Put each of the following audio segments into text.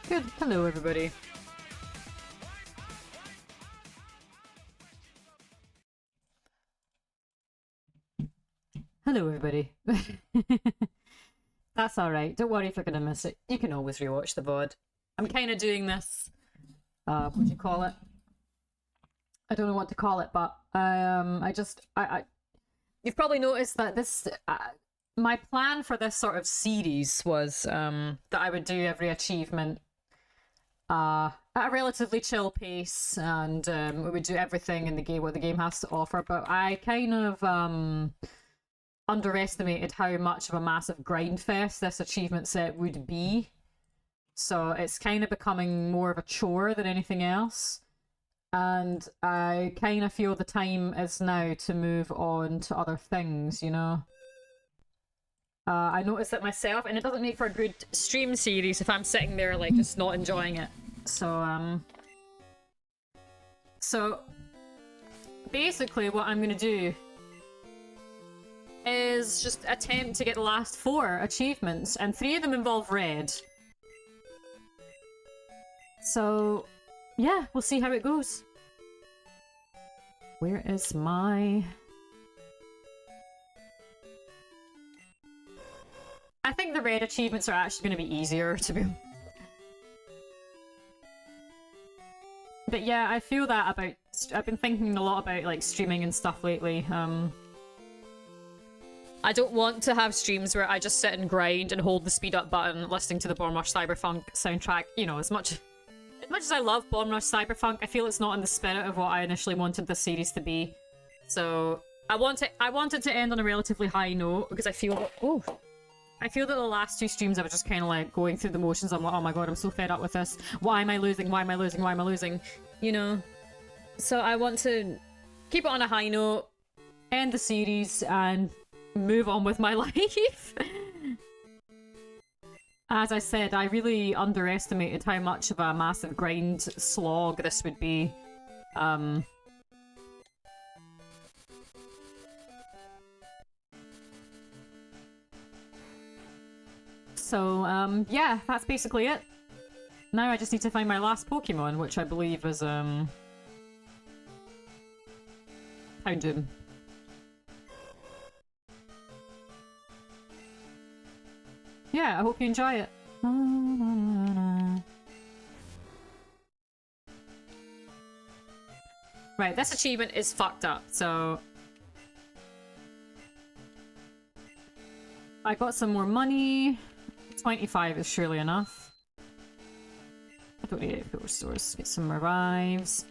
Good. Hello, everybody. Hello, everybody. That's alright. Don't worry if you're gonna miss it. You can always rewatch the VOD. I'm kind of doing this. What do you call it? I don't know what to call it, but you've probably noticed that this. My plan for this sort of series was that I would do every achievement at a relatively chill pace, and we would do everything in the game what the game has to offer. But I kind of underestimated how much of a massive grind fest this achievement set would be. So it's kind of becoming more of a chore than anything else. And I kind of feel the time is now to move on to other things, you know? I noticed it myself, and it doesn't make for a good stream series if I'm sitting there, like, just not enjoying it. So basically what I'm gonna do is just attempt to get the last 4 achievements, and 3 of them involve red. So, yeah, we'll see how it goes. Where is my... I think the red achievements are actually going to be easier, to be honest. But yeah, I feel that about... I've been thinking a lot about, like, streaming and stuff lately. I don't want to have streams where I just sit and grind and hold the speed up button listening to the Bomb Rush Cyberpunk soundtrack. You know, as much as I love Bomb Rush Cyberpunk, I feel it's not in the spirit of what I initially wanted this series to be. So I wanted to end on a relatively high note because I feel that the last 2 streams I was just kind of like going through the motions. I'm like, oh my god, I'm so fed up with this. Why am I losing? Why am I losing? Why am I losing? You know? So I want to keep it on a high note, end the series, and move on with my life. As I said, I really underestimated how much of a massive grind slog this would be. So, yeah, that's basically it. Now I just need to find my last Pokemon, which I believe is, Houndoom. Yeah, I hope you enjoy it. Right, this achievement is fucked up, so... I got some more money. 25 is surely enough. I don't need any power stores. Get some revives.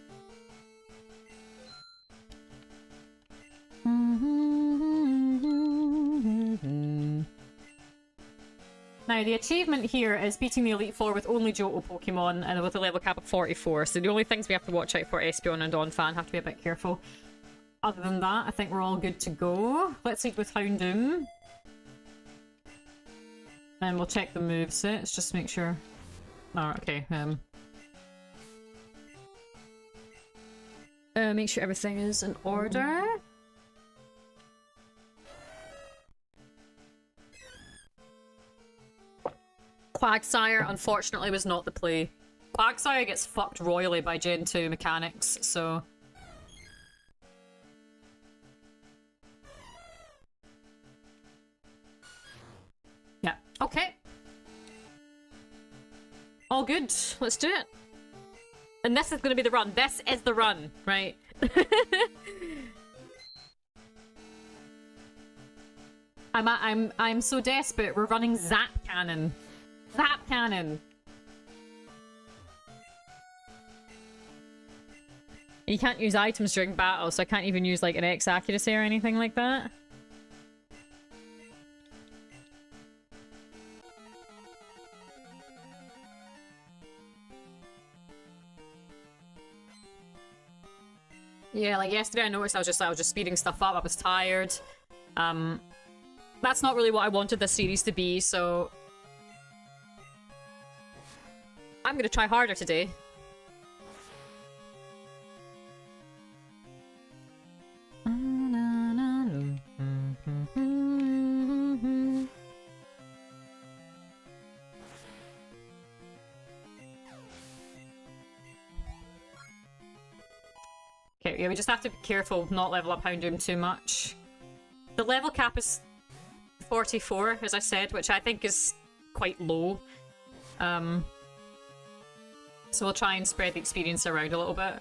Now, the achievement here is beating the Elite Four with only Johto Pokemon and with a level cap of 44. So the only things we have to watch out for, Espeon and Donphan, have to be a bit careful. Other than that, I think we're all good to go. Let's lead with Houndoom. And we'll check the movesets, just make sure. Oh, okay. Make sure everything is in order. Quagsire, unfortunately, was not the play. Quagsire gets fucked royally by Gen 2 mechanics, so... Yeah, okay. All good, let's do it. And this is gonna be the run. This is the run, right? I'm so desperate. We're running Zap Cannon. Zap Cannon! You can't use items during battle, so I can't even use like an X accuracy or anything like that. Yeah, like yesterday I noticed I was just speeding stuff up, I was tired. That's not really what I wanted this series to be, so... I'm gonna try harder today. Okay, yeah, we just have to be careful not level up Houndoom too much. The level cap is 44, as I said, which I think is quite low. So we'll try and spread the experience around a little bit.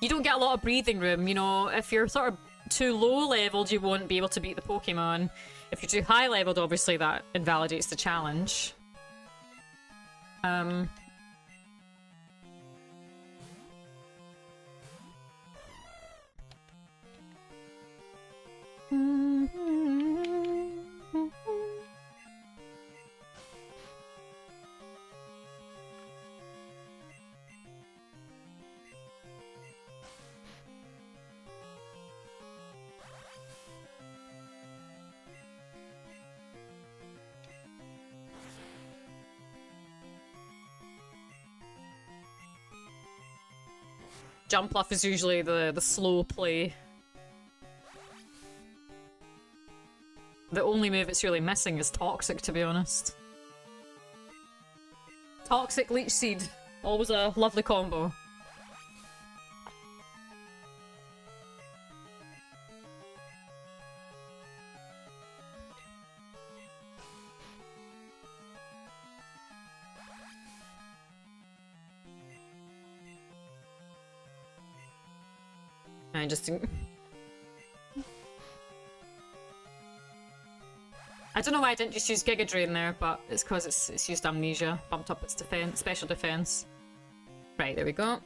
You don't get a lot of breathing room, you know. If you're sort of too low leveled, you won't be able to beat the Pokemon. If you're too high leveled, obviously that invalidates the challenge. Jumpluff is usually the slow play. The only move it's really missing is Toxic, to be honest. Toxic Leech Seed. Always a lovely combo. I just... I don't know why I didn't just use Giga Drain there, but it's because it's used Amnesia. Bumped up its defense, special defense. Right, there we go.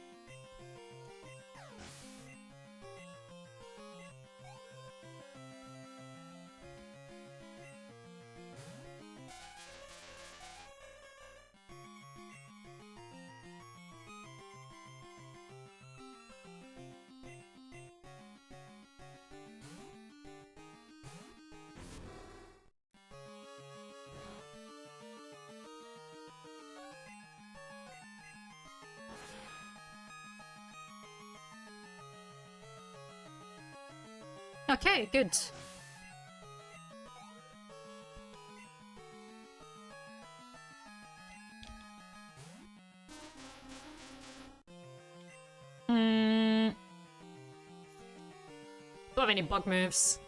Okay, good. Don't have any bug moves.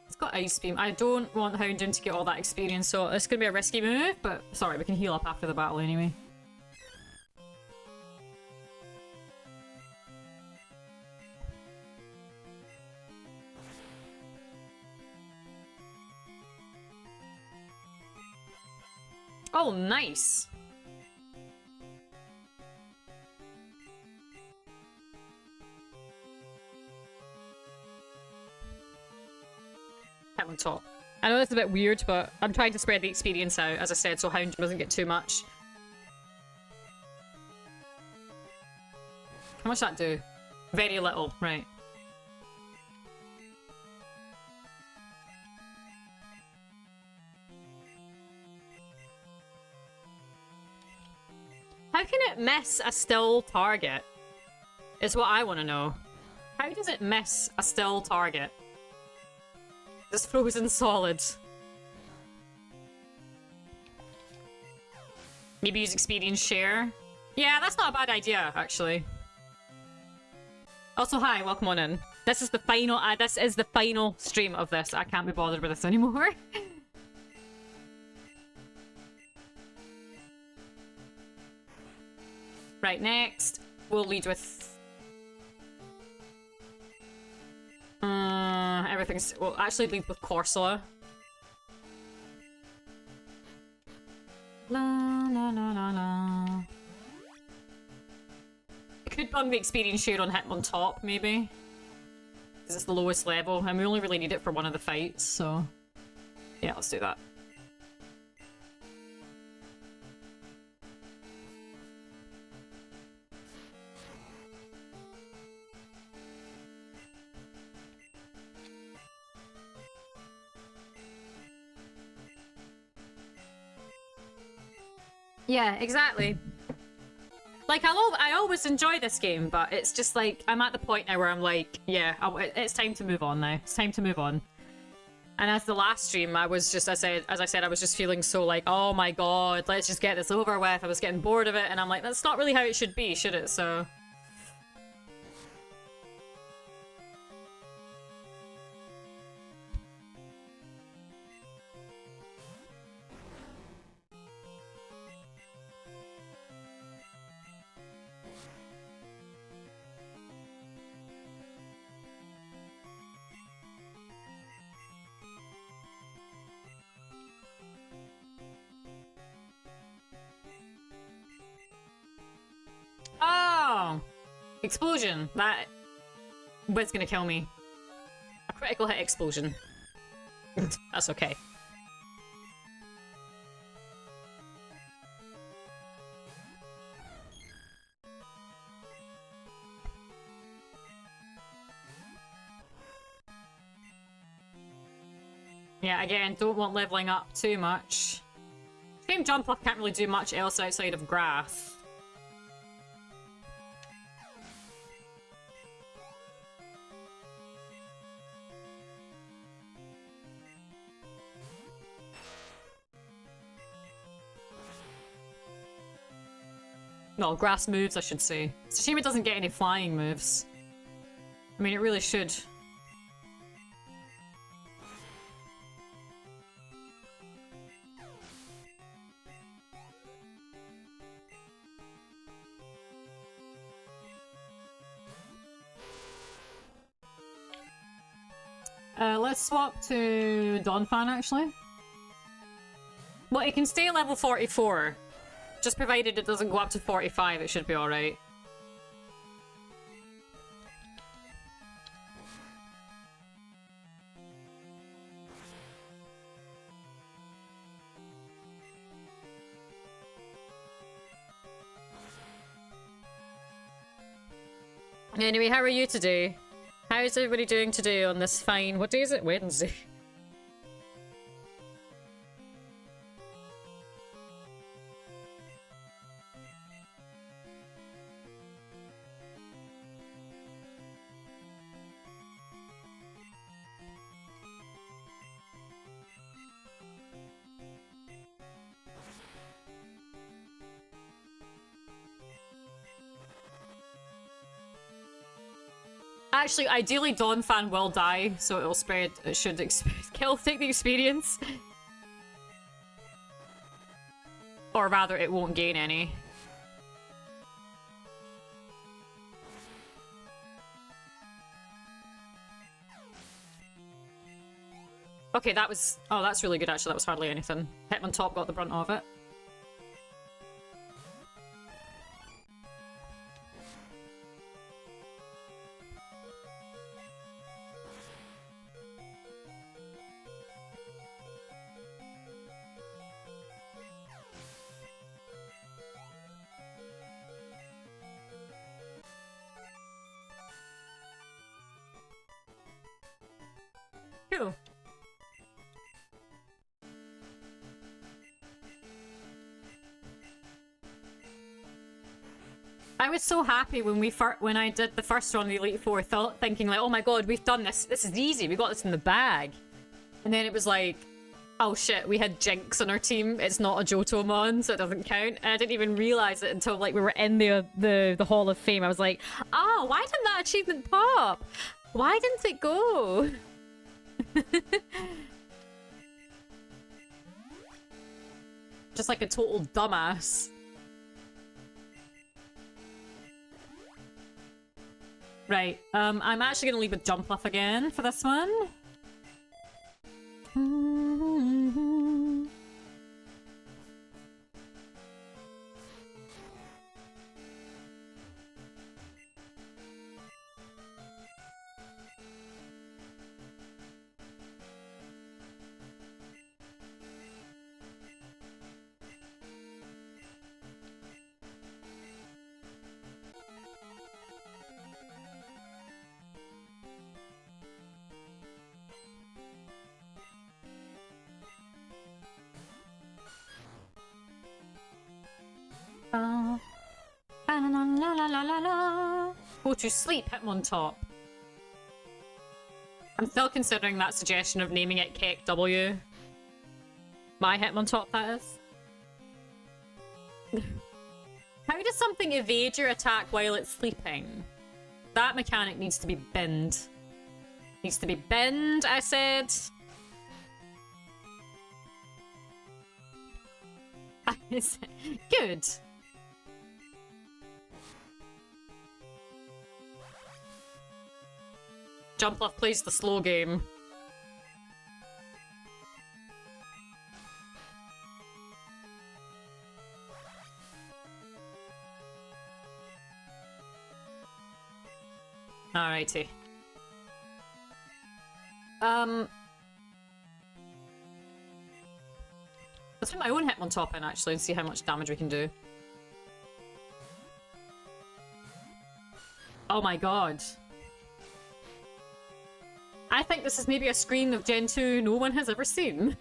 It's got Ice Beam. I don't want Houndoom to get all that experience, so it's gonna be a risky move, but sorry, we can heal up after the battle anyway. Oh, nice! On top. I know that's a bit weird, but I'm trying to spread the experience out, as I said, so Houndoom doesn't get too much. How much that do? Very little, right. How can it miss a still target? Is what I want to know. How does it miss a still target? It's frozen solid. Maybe use experience share. Yeah, that's not a bad idea, actually. Also, hi, welcome on in. This is the final. This is the final stream of this. I can't be bothered with this anymore. Right, next we'll lead with. Everything's... We'll actually lead with Corsola. La la la la la. I could bung the experience share on Hitmontop, maybe. Because it's the lowest level, and we only really need it for one of the fights, so... Yeah, let's do that. Yeah, exactly. Like, I always enjoy this game, but it's just like, I'm at the point now where I'm like, yeah, it's time to move on now. It's time to move on. And as the last stream, I was just, as I said, I was just feeling so like, oh my god, let's just get this over with. I was getting bored of it, and I'm like, that's not really how it should be, should it? So... Oh! Explosion. That was gonna kill me. A critical hit explosion. That's okay. Yeah, again, don't want leveling up too much. Game Jump Up can't really do much else outside of grass. No, grass moves, I should say. It's a shame it doesn't get any flying moves. I mean, it really should. Let's swap to Donphan, actually. Well, it can stay level 44. Just provided it doesn't go up to 45, it should be alright. Anyway, how are you today? How's everybody doing today on this fine... What day is it? Wednesday. Actually, ideally Donphan will die, so it'll spread... It should take the experience. Or rather, it won't gain any. Okay, that was... Oh, that's really good, actually. That was hardly anything. Hitmontop got the brunt of it. Cool. I was so happy when I did the first one, the Elite Four, thinking like, oh my god, we've done this. This is easy. We got this in the bag. And then it was like, oh shit, we had Jinx on our team. It's not a Johtomon, so it doesn't count. And I didn't even realize it until like we were in the Hall of Fame. I was like, oh, why didn't that achievement pop? Why didn't it go? Just like a total dumbass. Right, I'm actually gonna leave a Jumpluff again for this one. Go to sleep, Hitmontop. I'm still considering that suggestion of naming it Keck W. My Hitmontop, that is. How does something evade your attack while it's sleeping? That mechanic needs to be binned. Needs to be binned, I said. Good. Jumpluff plays the slow game. Alrighty. Let's put my own Hitmontop in actually and see how much damage we can do. Oh my god. I think this is maybe a screen of Gen 2 no one has ever seen.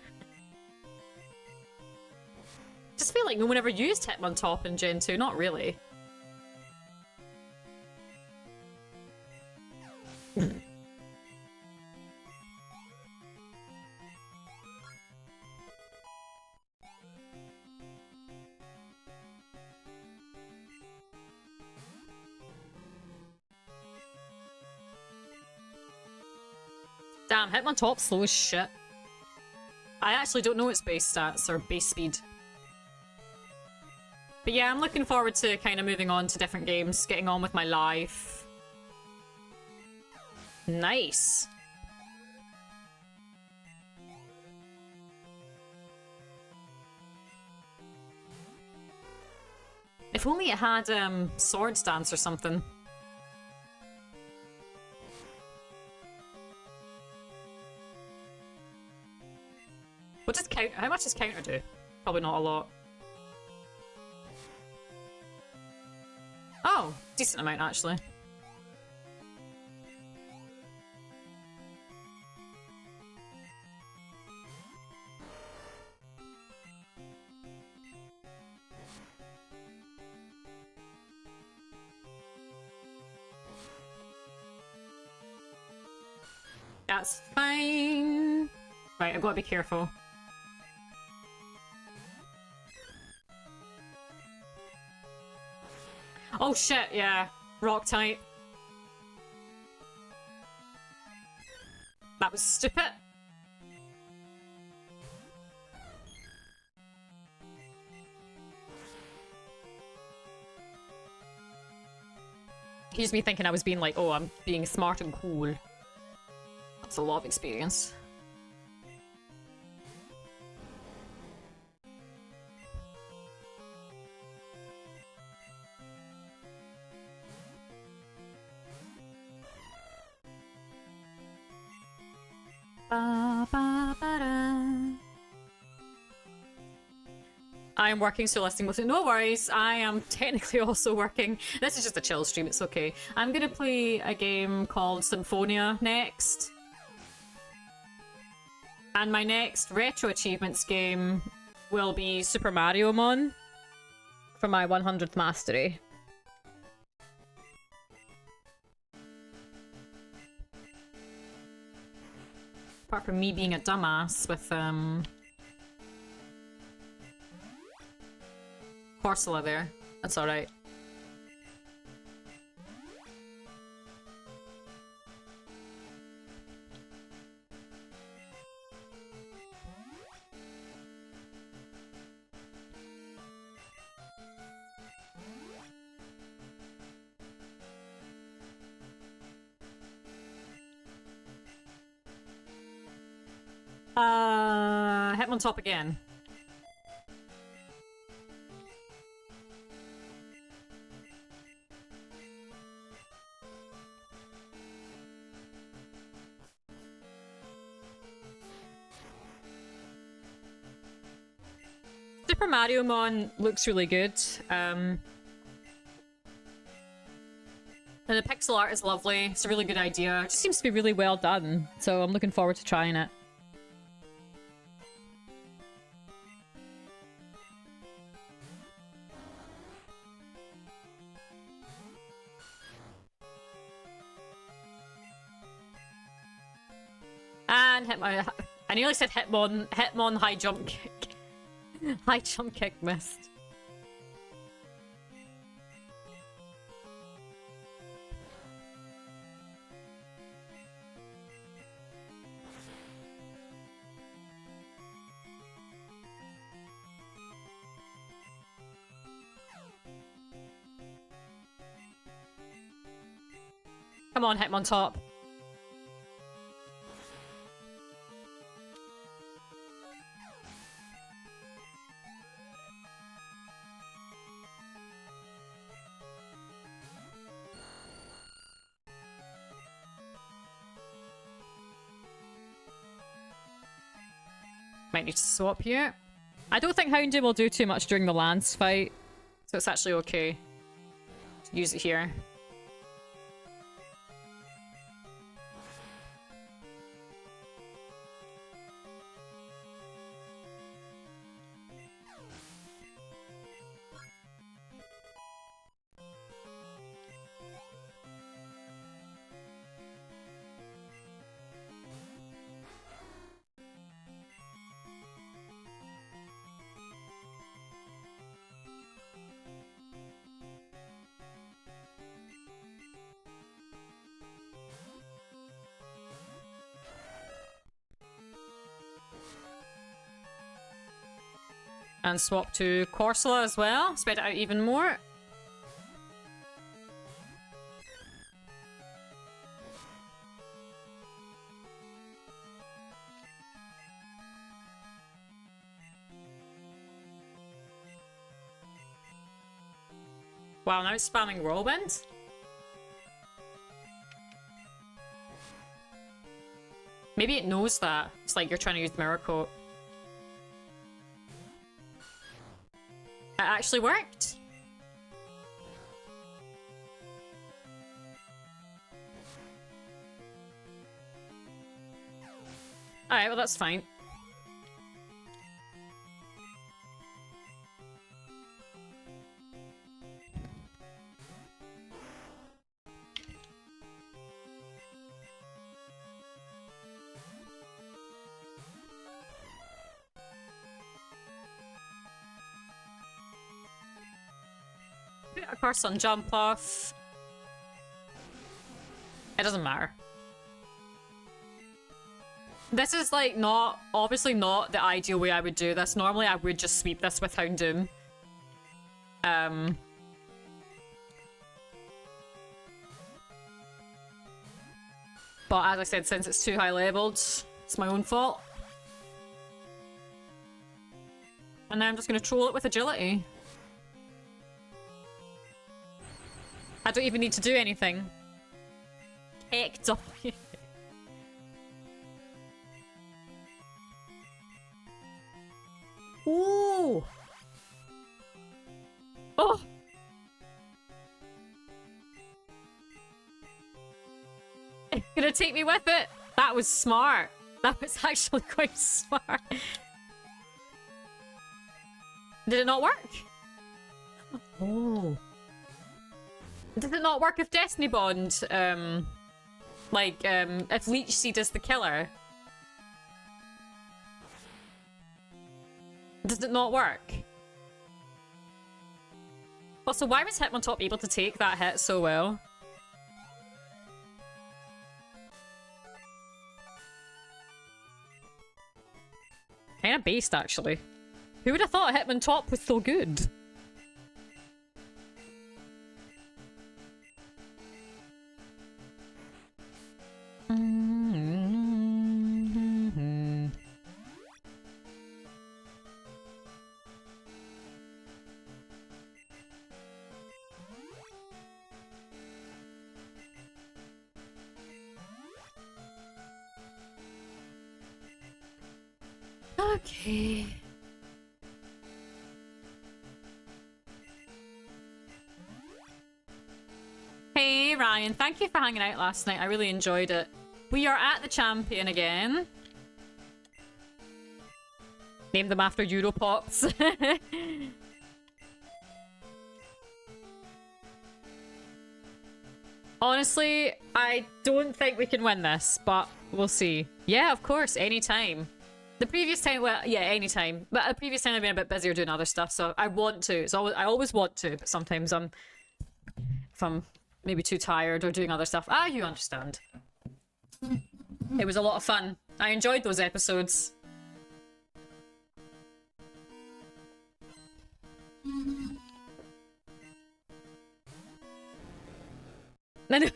Just feel like no one ever used Hitmontop in Gen 2, not really. Damn, Hitmontop's slow as shit. I actually don't know its base stats or base speed. But yeah, I'm looking forward to kind of moving on to different games, getting on with my life. Nice. If only it had Swords Dance or something. What does counter? How much does counter do? Probably not a lot. Oh, decent amount actually. That's fine. Right, I've got to be careful. Oh shit, yeah. Rock type. That was stupid. Here's me thinking I was being like, oh, I'm being smart and cool. That's a lot of experience. I am working, so listening with it. No worries, I am technically also working. This is just a chill stream, it's okay. I'm gonna play a game called Symphonia next. And my next Retro Achievements game will be Super Mario Mon for my 100th mastery. Apart from me being a dumbass with, Corsola there. That's alright. Hitmontop again. Super Mario Mon looks really good. And the pixel art is lovely. It's a really good idea. It just seems to be really well done. So I'm looking forward to trying it. can't hit my... I nearly said Hitmon. Hitmon high jump kick. High jump kick missed. Come on, Hitmontop. Might need to swap here. I don't think Houndoom will do too much during the Lance fight, so it's actually okay to use it here. And swap to Corsola as well. Spread it out even more. Wow, now it's spamming Whirlwind. Maybe it knows that. It's like you're trying to use Mirror Coat. It actually worked. Alright, well that's fine. Of course, on jump off. It doesn't matter. This is like not, obviously not the ideal way I would do this. Normally I would just sweep this with Houndoom. But as I said, since it's too high leveled, it's my own fault. And now I'm just going to troll it with agility. I don't even need to do anything. Kick W. Ooh! Oh! It's gonna take me with it! That was smart. That was actually quite smart. Did it not work? Oh. Did it not work if Destiny Bond, if Leech Seed is the killer? Does it not work? Also, why was Hitmontop able to take that hit so well? Kinda based, actually. Who would have thought Hitmontop was so good? Okay. Hey Ryan, thank you for hanging out last night. I really enjoyed it. We are at the champion again. Named them after Europops. Honestly, I don't think we can win this, but we'll see. Yeah, of course, anytime. The previous time, well, yeah, anytime. But the previous time I've been a bit busier doing other stuff, so I want to. I always want to, but sometimes if I'm maybe too tired or doing other stuff. Ah, you understand. It was a lot of fun. I enjoyed those episodes. I know.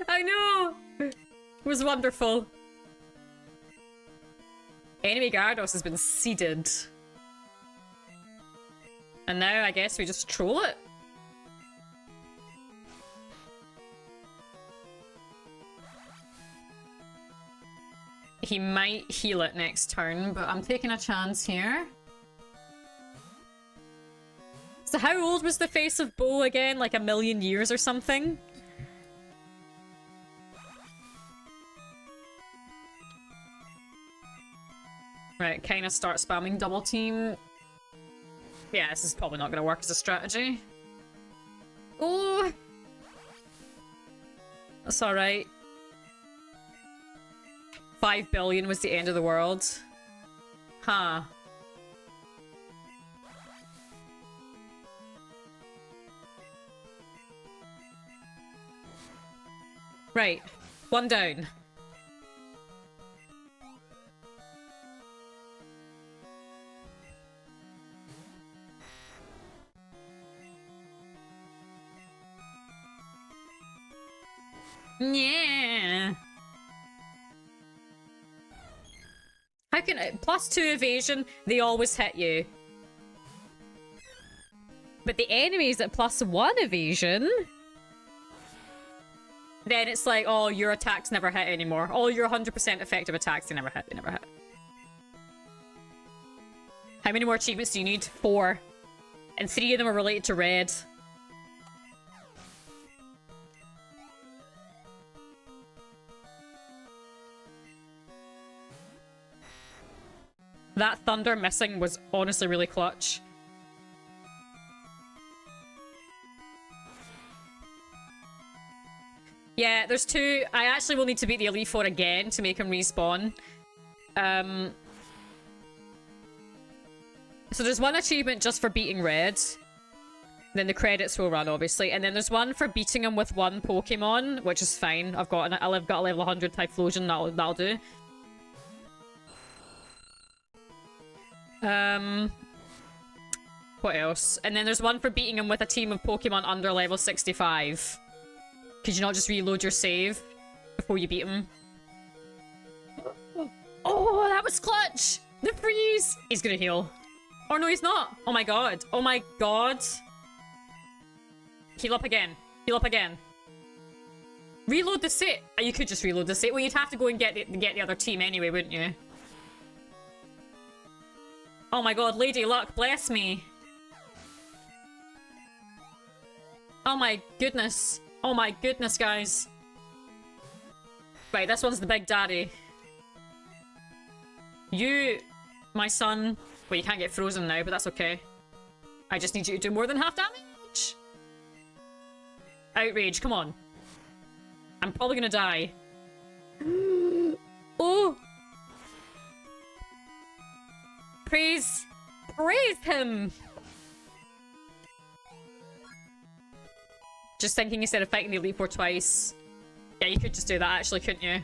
I know. It was wonderful. Enemy Gyarados has been seeded. And now I guess we just troll it. He might heal it next turn, but I'm taking a chance here. So how old was the face of Bo again? Like 1,000,000 years or something? Right, kind of start spamming double team. Yeah, this is probably not going to work as a strategy. Oh! That's alright. 5 billion was the end of the world. Huh. Right. One down. Yeah. How can it +2 evasion? They always hit you. But the enemies at +1 evasion, then it's like, oh, your attacks never hit anymore. All your 100% effective attacks, they never hit. They never hit. How many more achievements do you need? 4. And 3 of them are related to red. That thunder missing was honestly really clutch. Yeah, there's 2. I actually will need to beat the Elite Four again to make him respawn. So there's one achievement just for beating red. Then the credits will run, obviously. And then there's one for beating him with one Pokemon, which is fine. I've got a level 100 Typhlosion, that'll do. What else? And then there's one for beating him with a team of Pokemon under level 65. Could you not just reload your save before you beat him? Oh, that was clutch! The freeze! He's gonna heal. Or no, he's not. Oh my god. Oh my god. Heal up again. Heal up again. Reload the set. Oh, you could just reload the set. Well, you'd have to go and get the other team anyway, wouldn't you? Oh my god, Lady Luck, bless me. Oh my goodness. Oh my goodness, guys. Right, this one's the big daddy. You, my son... Well, you can't get frozen now, but that's okay. I just need you to do more than half damage. Outrage, come on. I'm probably gonna die. Oh! Praise him! Just thinking instead of fighting the Elite Four twice. Yeah, you could just do that actually, couldn't you?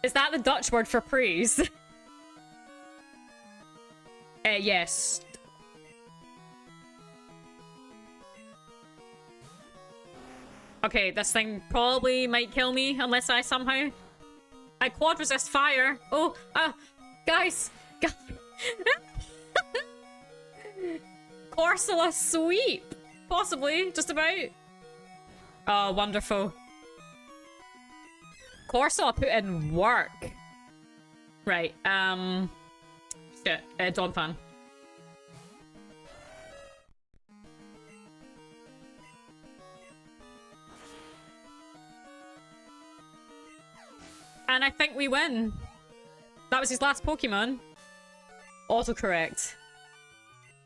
Is that the Dutch word for praise? Yes. Okay, this thing probably might kill me unless I somehow... I quad resist fire! Oh, guys! Corsola sweep! Possibly, just about. Oh, wonderful. Corsola put in work. Right, shit, Donphan. And I think we win. That was his last Pokemon. Autocorrect.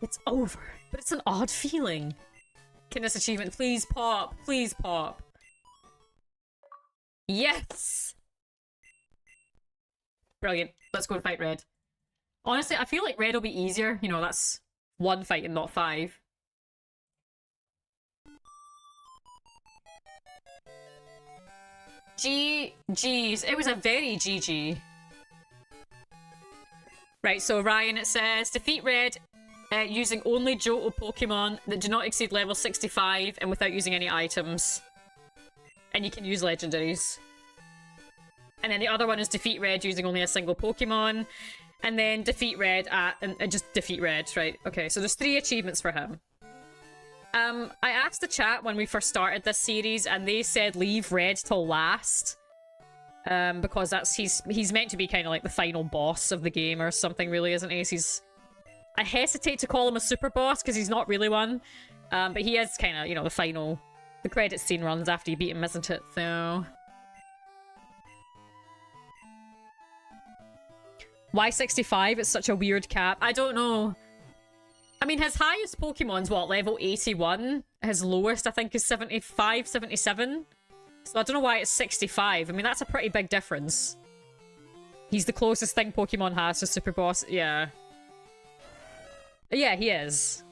It's over. But it's an odd feeling. Can this achievement please pop? Please pop. Yes! Brilliant. Let's go and fight Red. Honestly, I feel like Red will be easier. You know, that's one fight and not 5. GG's. It was a very GG. Right, so Ryan, it says, defeat Red using only Johto Pokemon that do not exceed level 65 and without using any items. And you can use legendaries. And then the other one is defeat Red using only a single Pokemon. And then defeat Red and just defeat Red, right? Okay, so there's 3 achievements for him. I asked the chat when we first started this series, and they said leave Red till last. Because he's meant to be kind of like the final boss of the game or something, really, isn't he? I hesitate to call him a super boss because he's not really one. But he is kind of, you know, the credit scene runs after you beat him, isn't it? So... Why 65? It's such a weird cap. I don't know. I mean, his highest Pokemon's what, level 81? His lowest, I think, is 75, 77? So I don't know why it's 65. I mean, that's a pretty big difference. He's the closest thing Pokemon has to Super Boss. Yeah. Yeah, he is.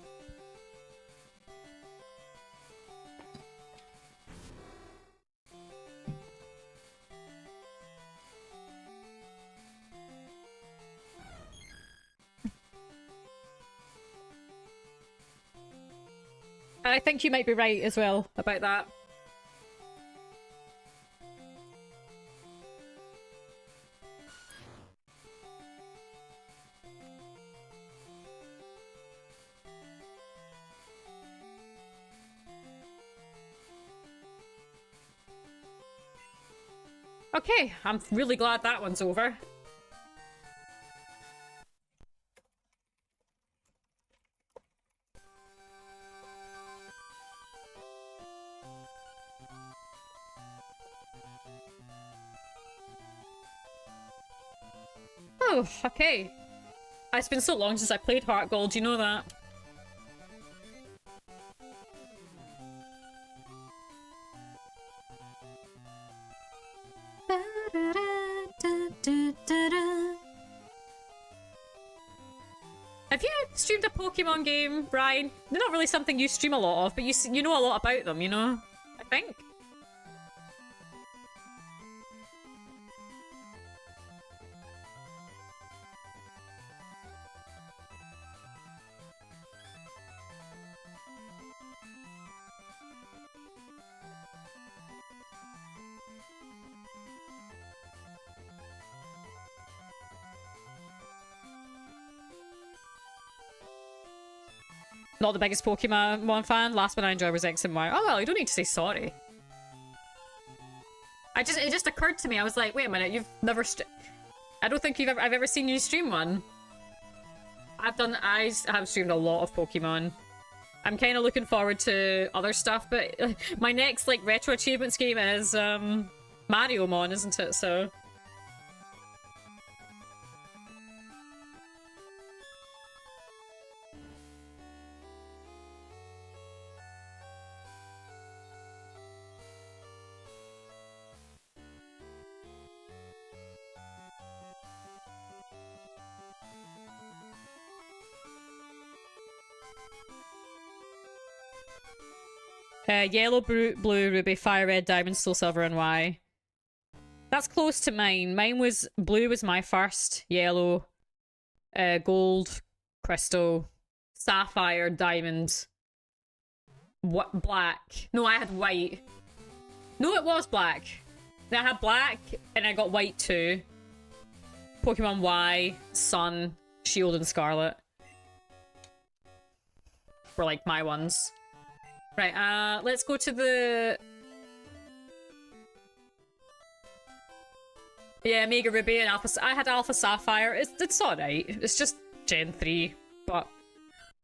I think you might be right as well about that. Okay, I'm really glad that one's over. Oh, okay. It's been so long since I played Heart Gold, you know that? Have you streamed a Pokemon game, Brian? They're not really something you stream a lot of, but you know a lot about them, you know? I think. Not the biggest Pokemon fan. Last one I enjoyed was X and Y. Oh well, you don't need to say sorry. It just occurred to me. I was like, wait a minute, you've never. I don't think I've ever seen you stream one. I have streamed a lot of Pokemon. I'm kind of looking forward to other stuff, but my next like retro achievements game is Mario Mon, isn't it? So. Yellow, blue, ruby, fire red, diamond, soul silver, and Y. That's close to mine. Blue was my first. Yellow, gold, crystal, sapphire, diamond. What? Black. No, I had white. No, it was black. Then I had black, and I got white too. Pokemon Y, Sun, Shield, and Scarlet were like my ones. Right, let's go to the... Yeah, Mega Ruby and Alpha... I had Alpha Sapphire. It's alright. It's just Gen 3, but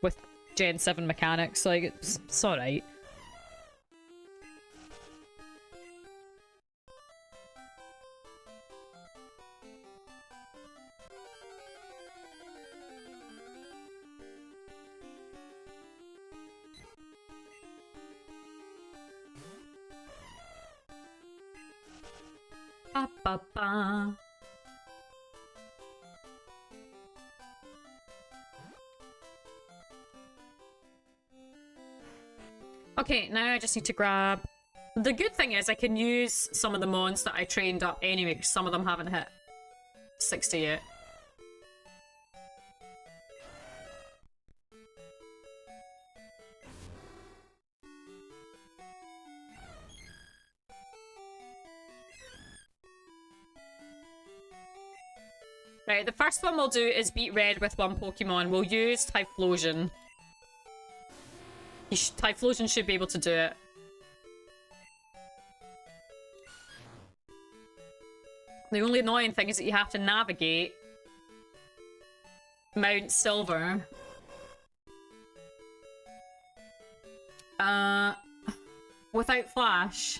with Gen 7 mechanics. Like, it's alright. Ba, ba, ba. Okay, now I just need to grab... The good thing is I can use some of the mons that I trained up anyway, because some of them haven't hit 60 yet. Right, the first one we'll do is beat Red with one Pokemon. We'll use Typhlosion. Typhlosion should be able to do it. The only annoying thing is that you have to navigate Mount Silver. Without Flash.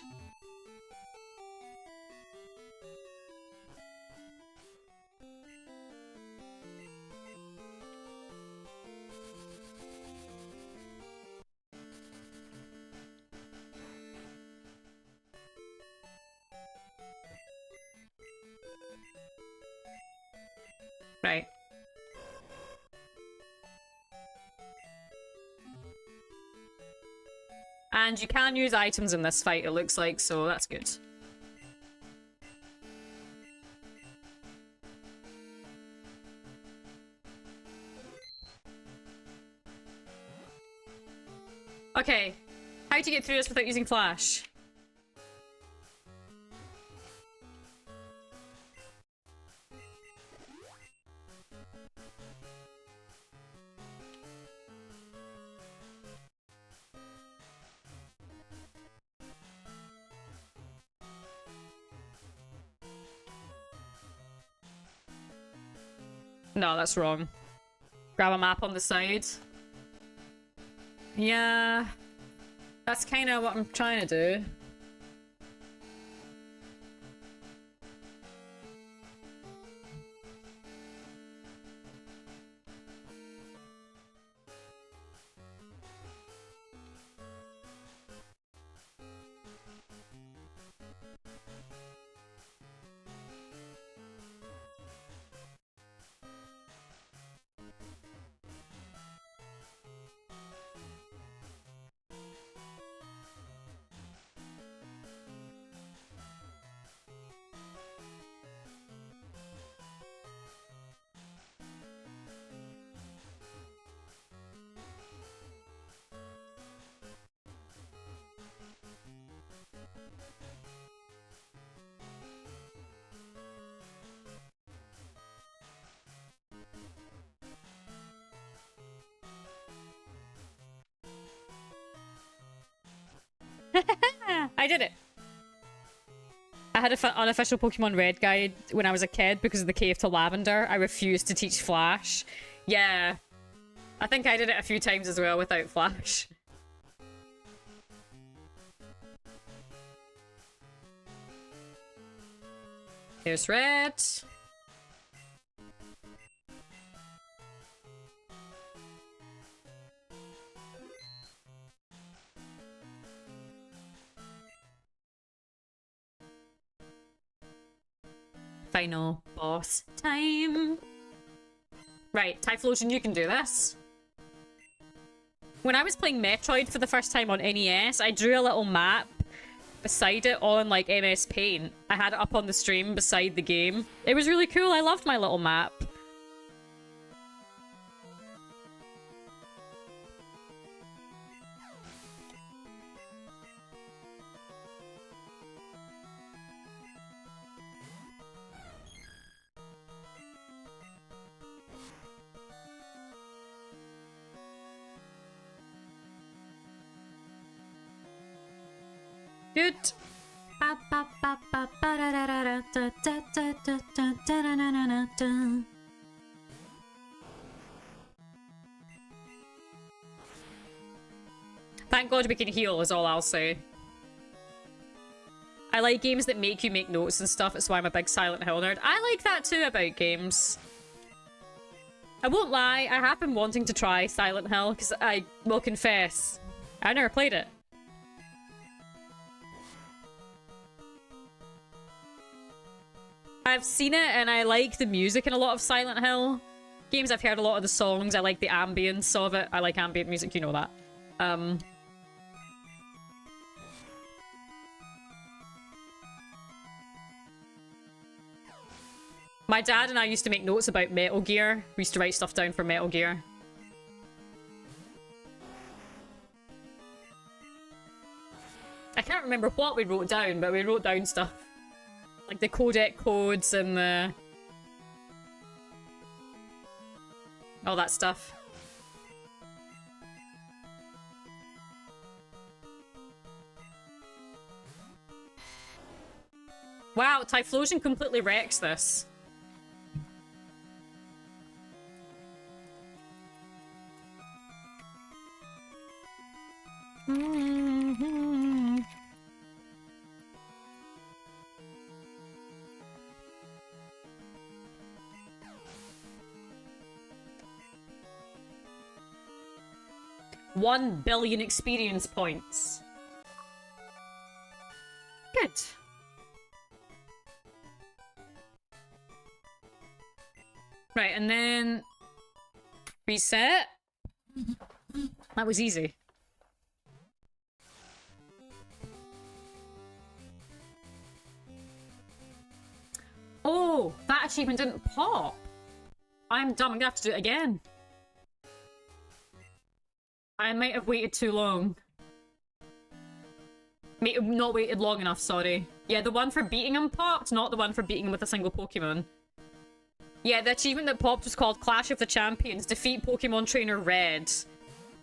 Right. And you can use items in this fight, it looks like, so that's good. Okay. How to get through this without using Flash? No, that's wrong. Grab a map on the side. Yeah. That's kind of what I'm trying to do. I did it. I had an unofficial Pokemon Red guide when I was a kid because of the Cave to Lavender. I refused to teach Flash. Yeah. I think I did it a few times as well without Flash. Here's Red. Final boss time. Right, Typhlosion, you can do this. When I was playing Metroid for the first time on NES, I drew a little map beside it on like MS Paint. I had it up on the stream beside the game. It was really cool. I loved my little map. Good. Thank God we can heal is all I'll say. I like games that make you make notes and stuff. That's why I'm a big Silent Hill nerd. I like that too about games. I won't lie, I have been wanting to try Silent Hill because I will confess, I never played it. I've seen it and I like the music in a lot of Silent Hill games. I've heard a lot of the songs. I like the ambience of it. I like ambient music, you know that. My dad and I used to make notes about Metal Gear. We used to write stuff down for Metal Gear. I can't remember what we wrote down, but we wrote down stuff. Like the codec codes and the... all that stuff. Wow, Typhlosion completely wrecks this. $1 billion experience points. Good. Right, and then reset. That was easy. Oh, that achievement didn't pop. I'm dumb. I'm gonna have to do it again. I might have waited too long. Might have not waited long enough, sorry. Yeah, the one for beating him popped, not the one for beating him with a single Pokemon. Yeah, the achievement that popped was called Clash of the Champions. Defeat Pokemon Trainer Red.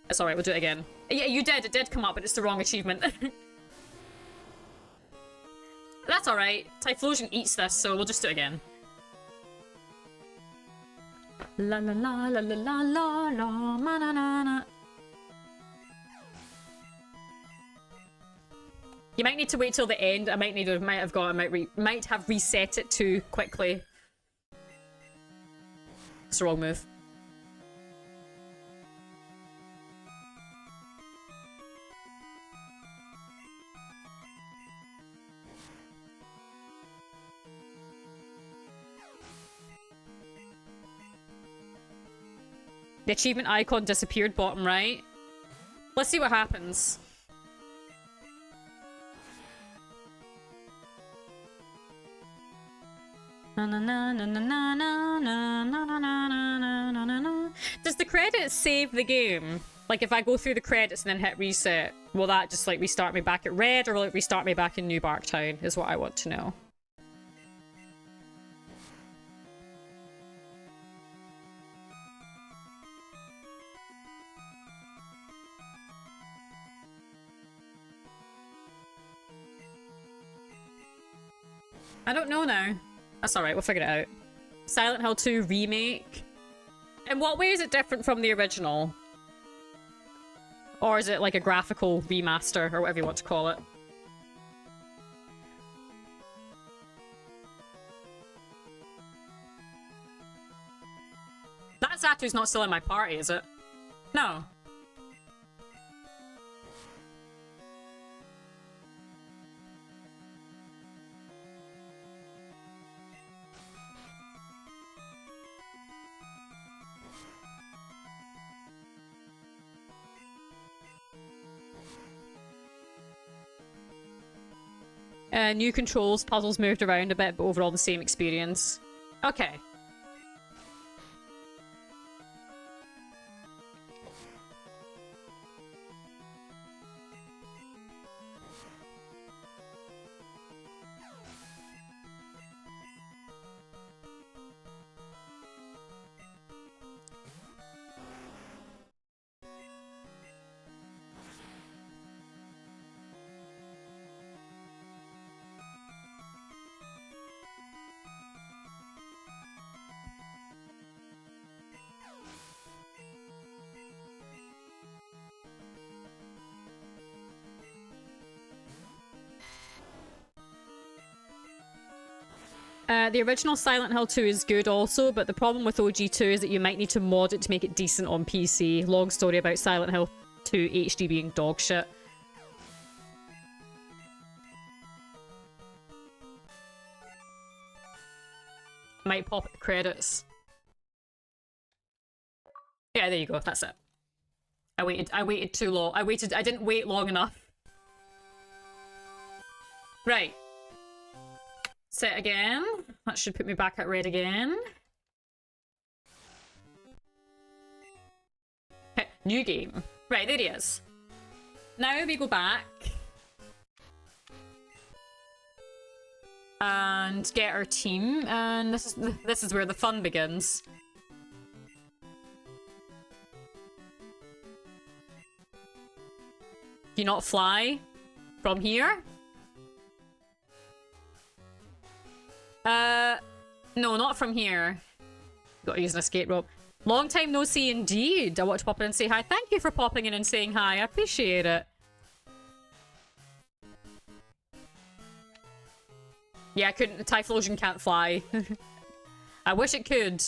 It's alright, we'll do it again. Yeah, you did. It did come up, but it's the wrong achievement. That's alright. Typhlosion eats this, so we'll just do it again. La la la la la la la la ma na na na. You might need to wait till the end. I might have reset it too quickly. It's the wrong move. The achievement icon disappeared bottom right. Let's see what happens. Does the credits save the game? Like if I go through the credits and then hit reset, will that just like restart me back at Red, or will it restart me back in New Barktown is what I want to know. I don't know now. That's alright, we'll figure it out. Silent Hill 2 Remake. In what way is it different from the original? Or is it like a graphical remaster, or whatever you want to call it? That Zatu's not still in my party, is it? No. New controls, puzzles moved around a bit, but overall the same experience. Okay. The original Silent Hill 2 is good also, but the problem with OG2 is that you might need to mod it to make it decent on PC. Long story about Silent Hill 2 HD being dog shit. Might pop at the credits. Yeah, there you go. That's it. I waited too long. I didn't wait long enough. Right. Set again. That should put me back at red again. Okay, new game. Right, there he is. Now we go back. And get our team, and this is where the fun begins. Do you not fly from here? No, not from here. Gotta use an escape rope. Long time no see indeed. I want to pop in and say hi. Thank you for popping in and saying hi. I appreciate it. Yeah, I couldn't. The Typhlosion can't fly. I wish it could.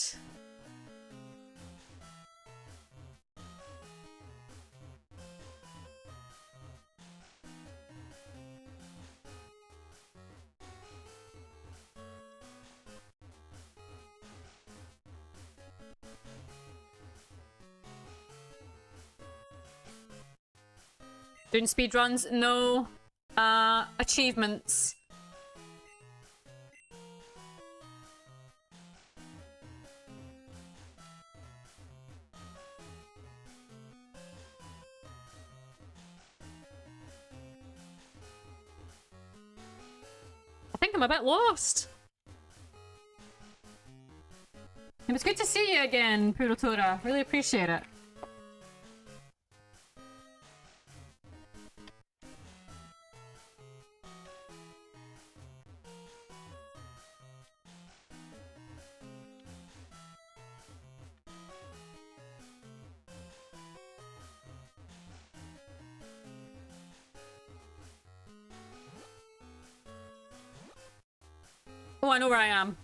Doing speedruns? No. Achievements. I think I'm a bit lost. It was good to see you again, Purotora. Really appreciate it. Oh, I know where I am.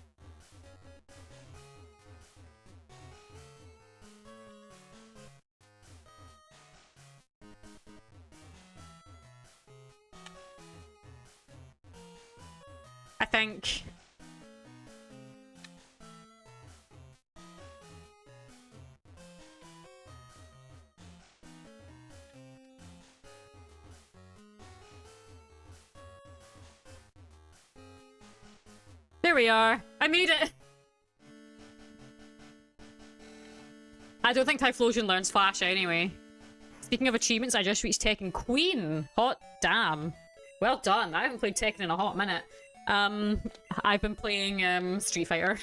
I think. There we are. I made it. I don't think Typhlosion learns Flash anyway. Speaking of achievements, I just reached Tekken Queen. Hot damn. Well done. I haven't played Tekken in a hot minute. I've been playing Street Fighter.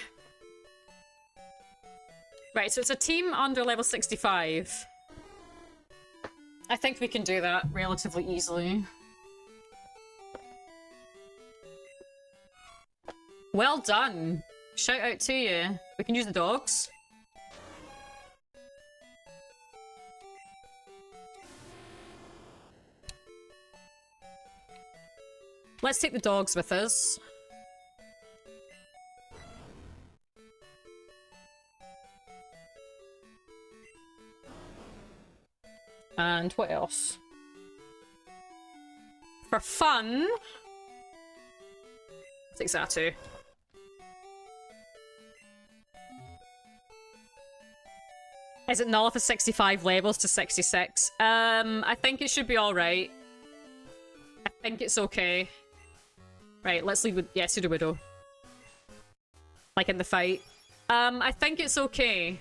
Right, so it's a team under level 65. I think we can do that relatively easily. Well done. Shout out to you. We can use the dogs. Let's take the dogs with us. And what else? For fun, I'll take Xatu. Is it null for 65 levels to 66? I think it should be alright. I think it's okay. Right, let's leave with, yeah, Sudowoodo. Like in the fight. I think it's okay.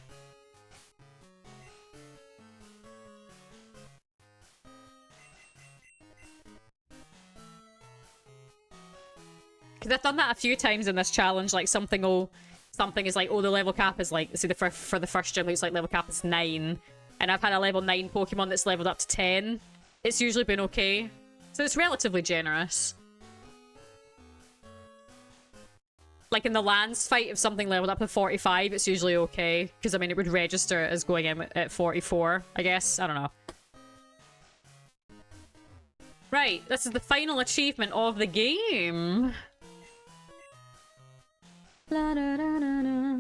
Because I've done that a few times in this challenge, like something is like, oh, the level cap is like, see, for the first gym, it's like level cap is 9. And I've had a level 9 Pokemon that's leveled up to 10. It's usually been okay. So it's relatively generous. Like in the Lance fight, if something leveled up to 45, it's usually okay. Because, I mean, it would register as going in at 44, I guess. I don't know. Right, this is the final achievement of the game. La, da, da, da, da.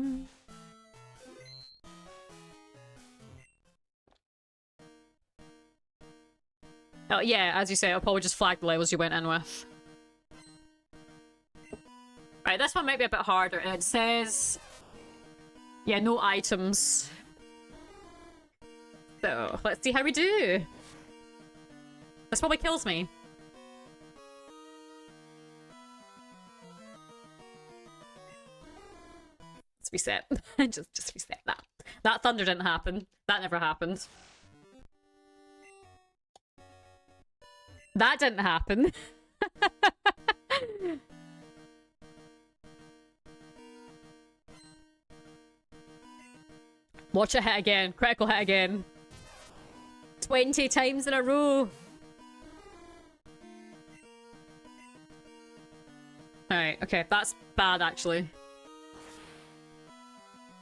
Oh, yeah, as you say, I'll probably just flag the levels you went in with. Right, this one might be a bit harder. It says... Yeah, no items. So, let's see how we do. This probably kills me. Let's reset. just reset that. That thunder didn't happen. That never happened. That didn't happen. Watch it hit again. Critical hit again. 20 times in a row. Alright, okay. That's bad, actually.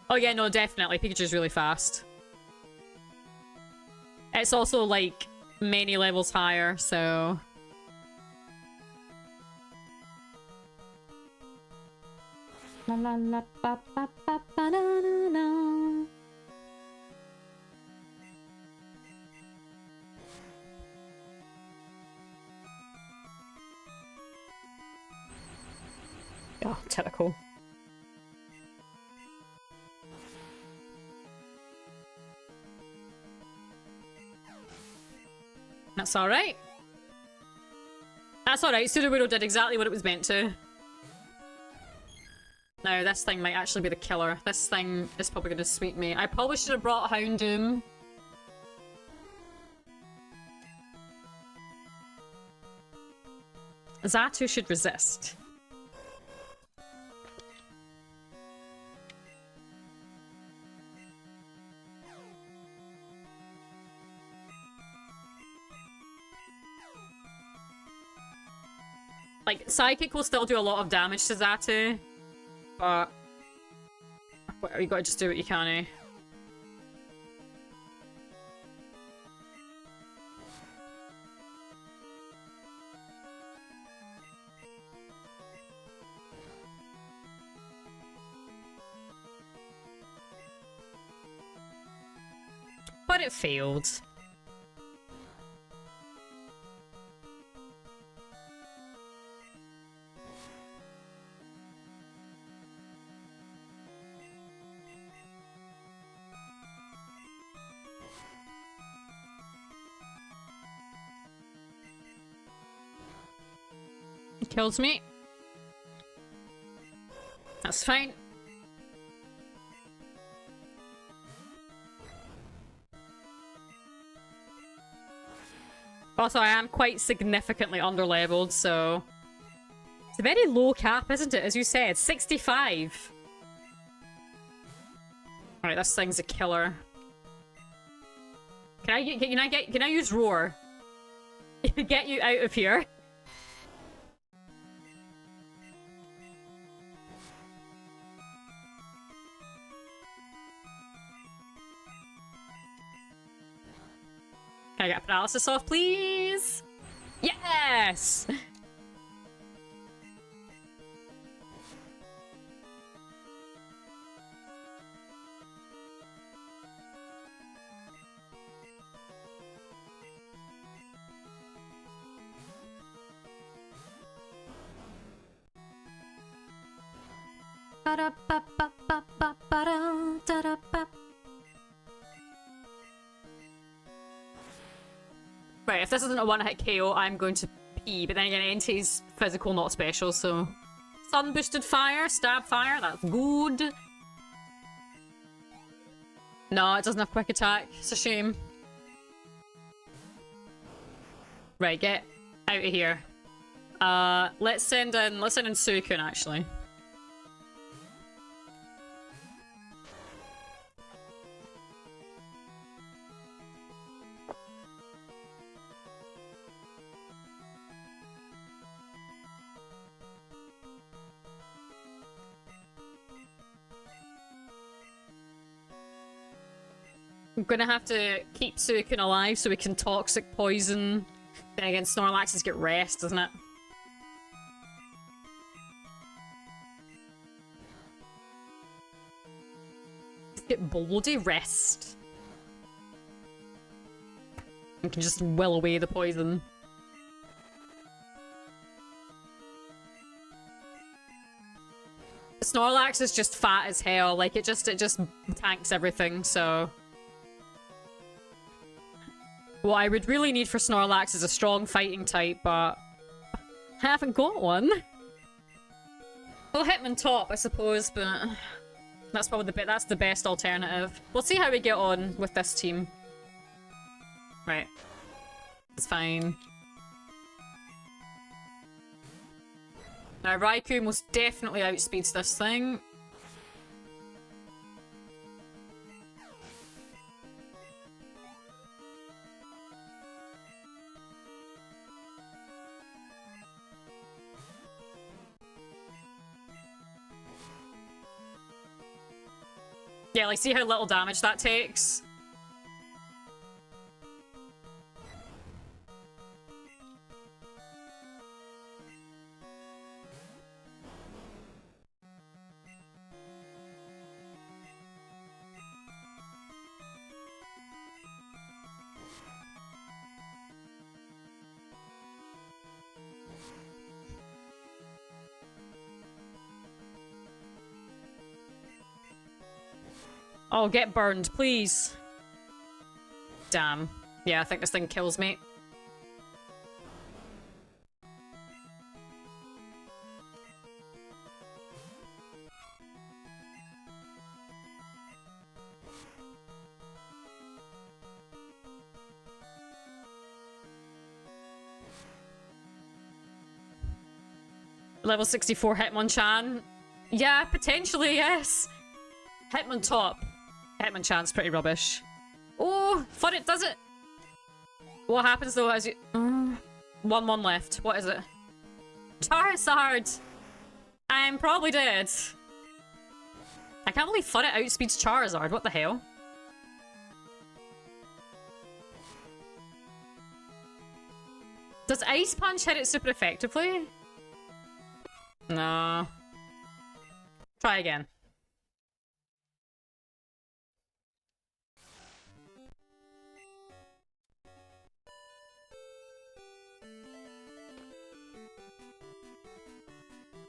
Oh yeah, no, definitely. Pikachu's really fast. It's also, like, many levels higher, so... La la la ba ba ba ba na na na. Oh, typical. That's alright. That's alright. Sudowoodo did exactly what it was meant to. Now, this thing might actually be the killer. This thing is probably going to sweep me. I probably should have brought Houndoom. Xatu should resist. Like, Psychic will still do a lot of damage to Xatu, but... Well, you gotta just do what you can, eh? But it failed. Kills me. That's fine. Also, I am quite significantly underleveled, so... It's a very low cap, isn't it? As you said, 65. Alright, this thing's a killer. Can I use Roar? Get you out of here. Can I get paralysis off, please? Yes! Right, if this isn't a one-hit KO, I'm going to pee. But then again, NT's physical, not special, so... Sun boosted fire, stab fire, that's good. No, it doesn't have quick attack. It's a shame. Right, get out of here. Let's send in Suicune, actually. I'm gonna have to keep Suicune alive so we can toxic poison. Then again, Snorlaxes get rest, doesn't it? Get bloody rest. We can just will away the poison. Snorlax is just fat as hell. Like, it just tanks everything, so... What I would really need for Snorlax is a strong fighting type, but... I haven't got one. Well, Hitmontop, I suppose, but... That's probably that's the best alternative. We'll see how we get on with this team. Right. It's fine. Now, Raikou most definitely outspeeds this thing. Yeah, like, see how little damage that takes? Oh, get burned, please. Damn. Yeah, I think this thing kills me. Level 64 Hitmonchan. Yeah, potentially, yes. Hitmontop. Hitmonchan's pretty rubbish. Oh, fun it does it. What happens though as you... 1-1 left. What is it? Charizard! I'm probably dead. I can't believe Fun It outspeeds Charizard. What the hell? Does Ice Punch hit it super effectively? No. Try again.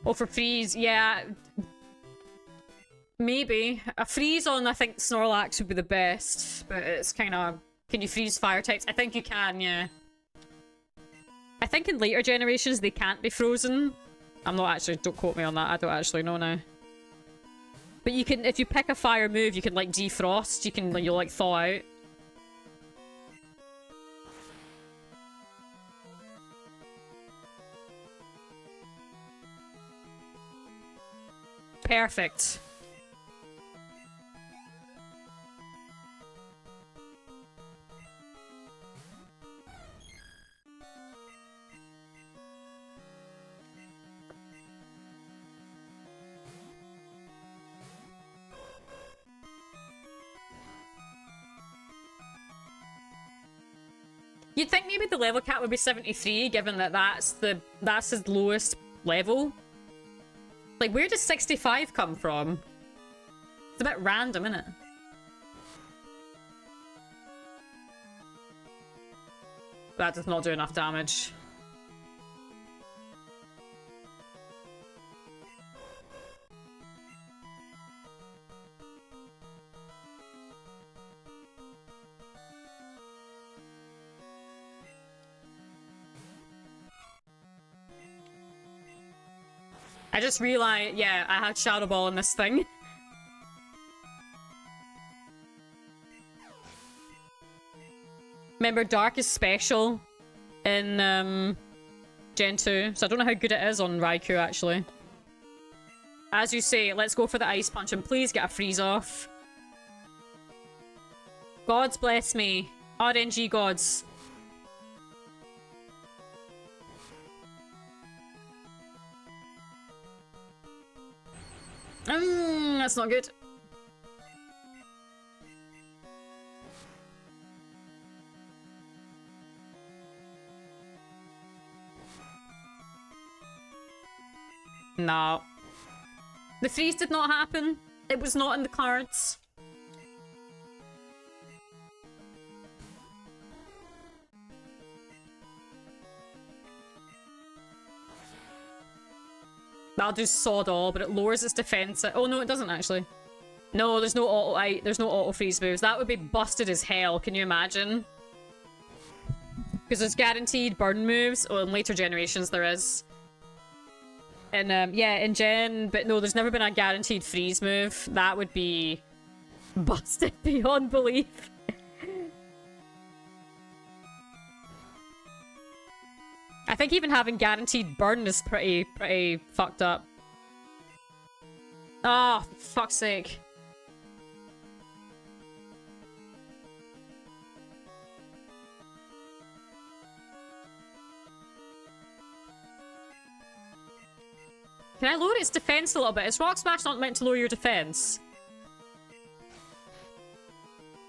Oh, for freeze, yeah. Maybe. A freeze on, I think, Snorlax would be the best. But it's kind of... Can you freeze fire types? I think you can, yeah. I think in later generations they can't be frozen. I'm not actually... Don't quote me on that. I don't actually know now. But you can... If you pick a fire move, you can, like, defrost. You can, you'll, like, thaw out. Perfect. You'd think maybe the level cap would be 73, given that that's his lowest level. Like, where does 65 come from? It's a bit random, isn't it? That does not do enough damage. I just realized, yeah, I had Shadow Ball in this thing. Remember, Dark is special in Gen 2, so I don't know how good it is on Raikou, actually. As you say, let's go for the Ice Punch and please get a freeze off. Gods bless me. RNG gods. That's not good. No. The freeze did not happen. It was not in the cards. That'll do sod all, but it lowers its defense. Oh no, it doesn't actually. No, there's no auto freeze moves. That would be busted as hell. Can you imagine? Because there's guaranteed burn moves. Oh, in later generations there is. And yeah, in Gen, but no, there's never been a guaranteed freeze move. That would be busted beyond belief. I think even having guaranteed burn is pretty fucked up. Oh, for fuck's sake. Can I lower its defense a little bit? Is Rock Smash not meant to lower your defense?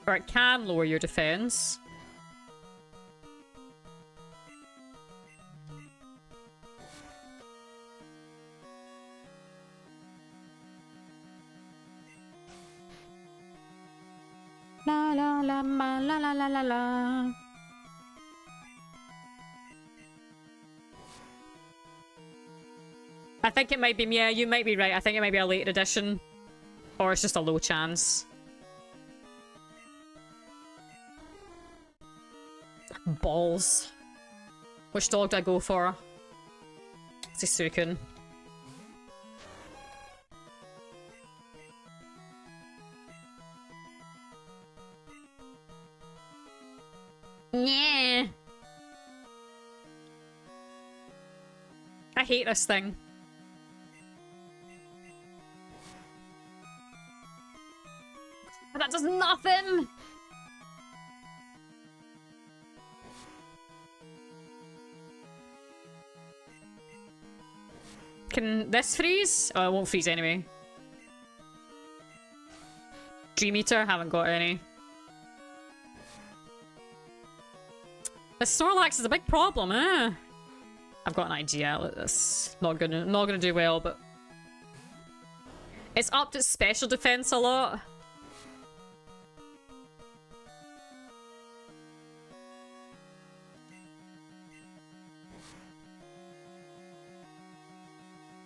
Or it can lower your defense. La la la la la la la la la. I think it might be, yeah, you might be right. I think it might be a later edition. Or it's just a low chance. Balls. Which dog do I go for? It's a Suikun. Yeah. I hate this thing. That does nothing! Can this freeze? Oh, it won't freeze anyway. Dream Eater? Haven't got any. The Snorlax is a big problem, eh? I've got an idea. It's not gonna do well, but it's upped its special defense a lot.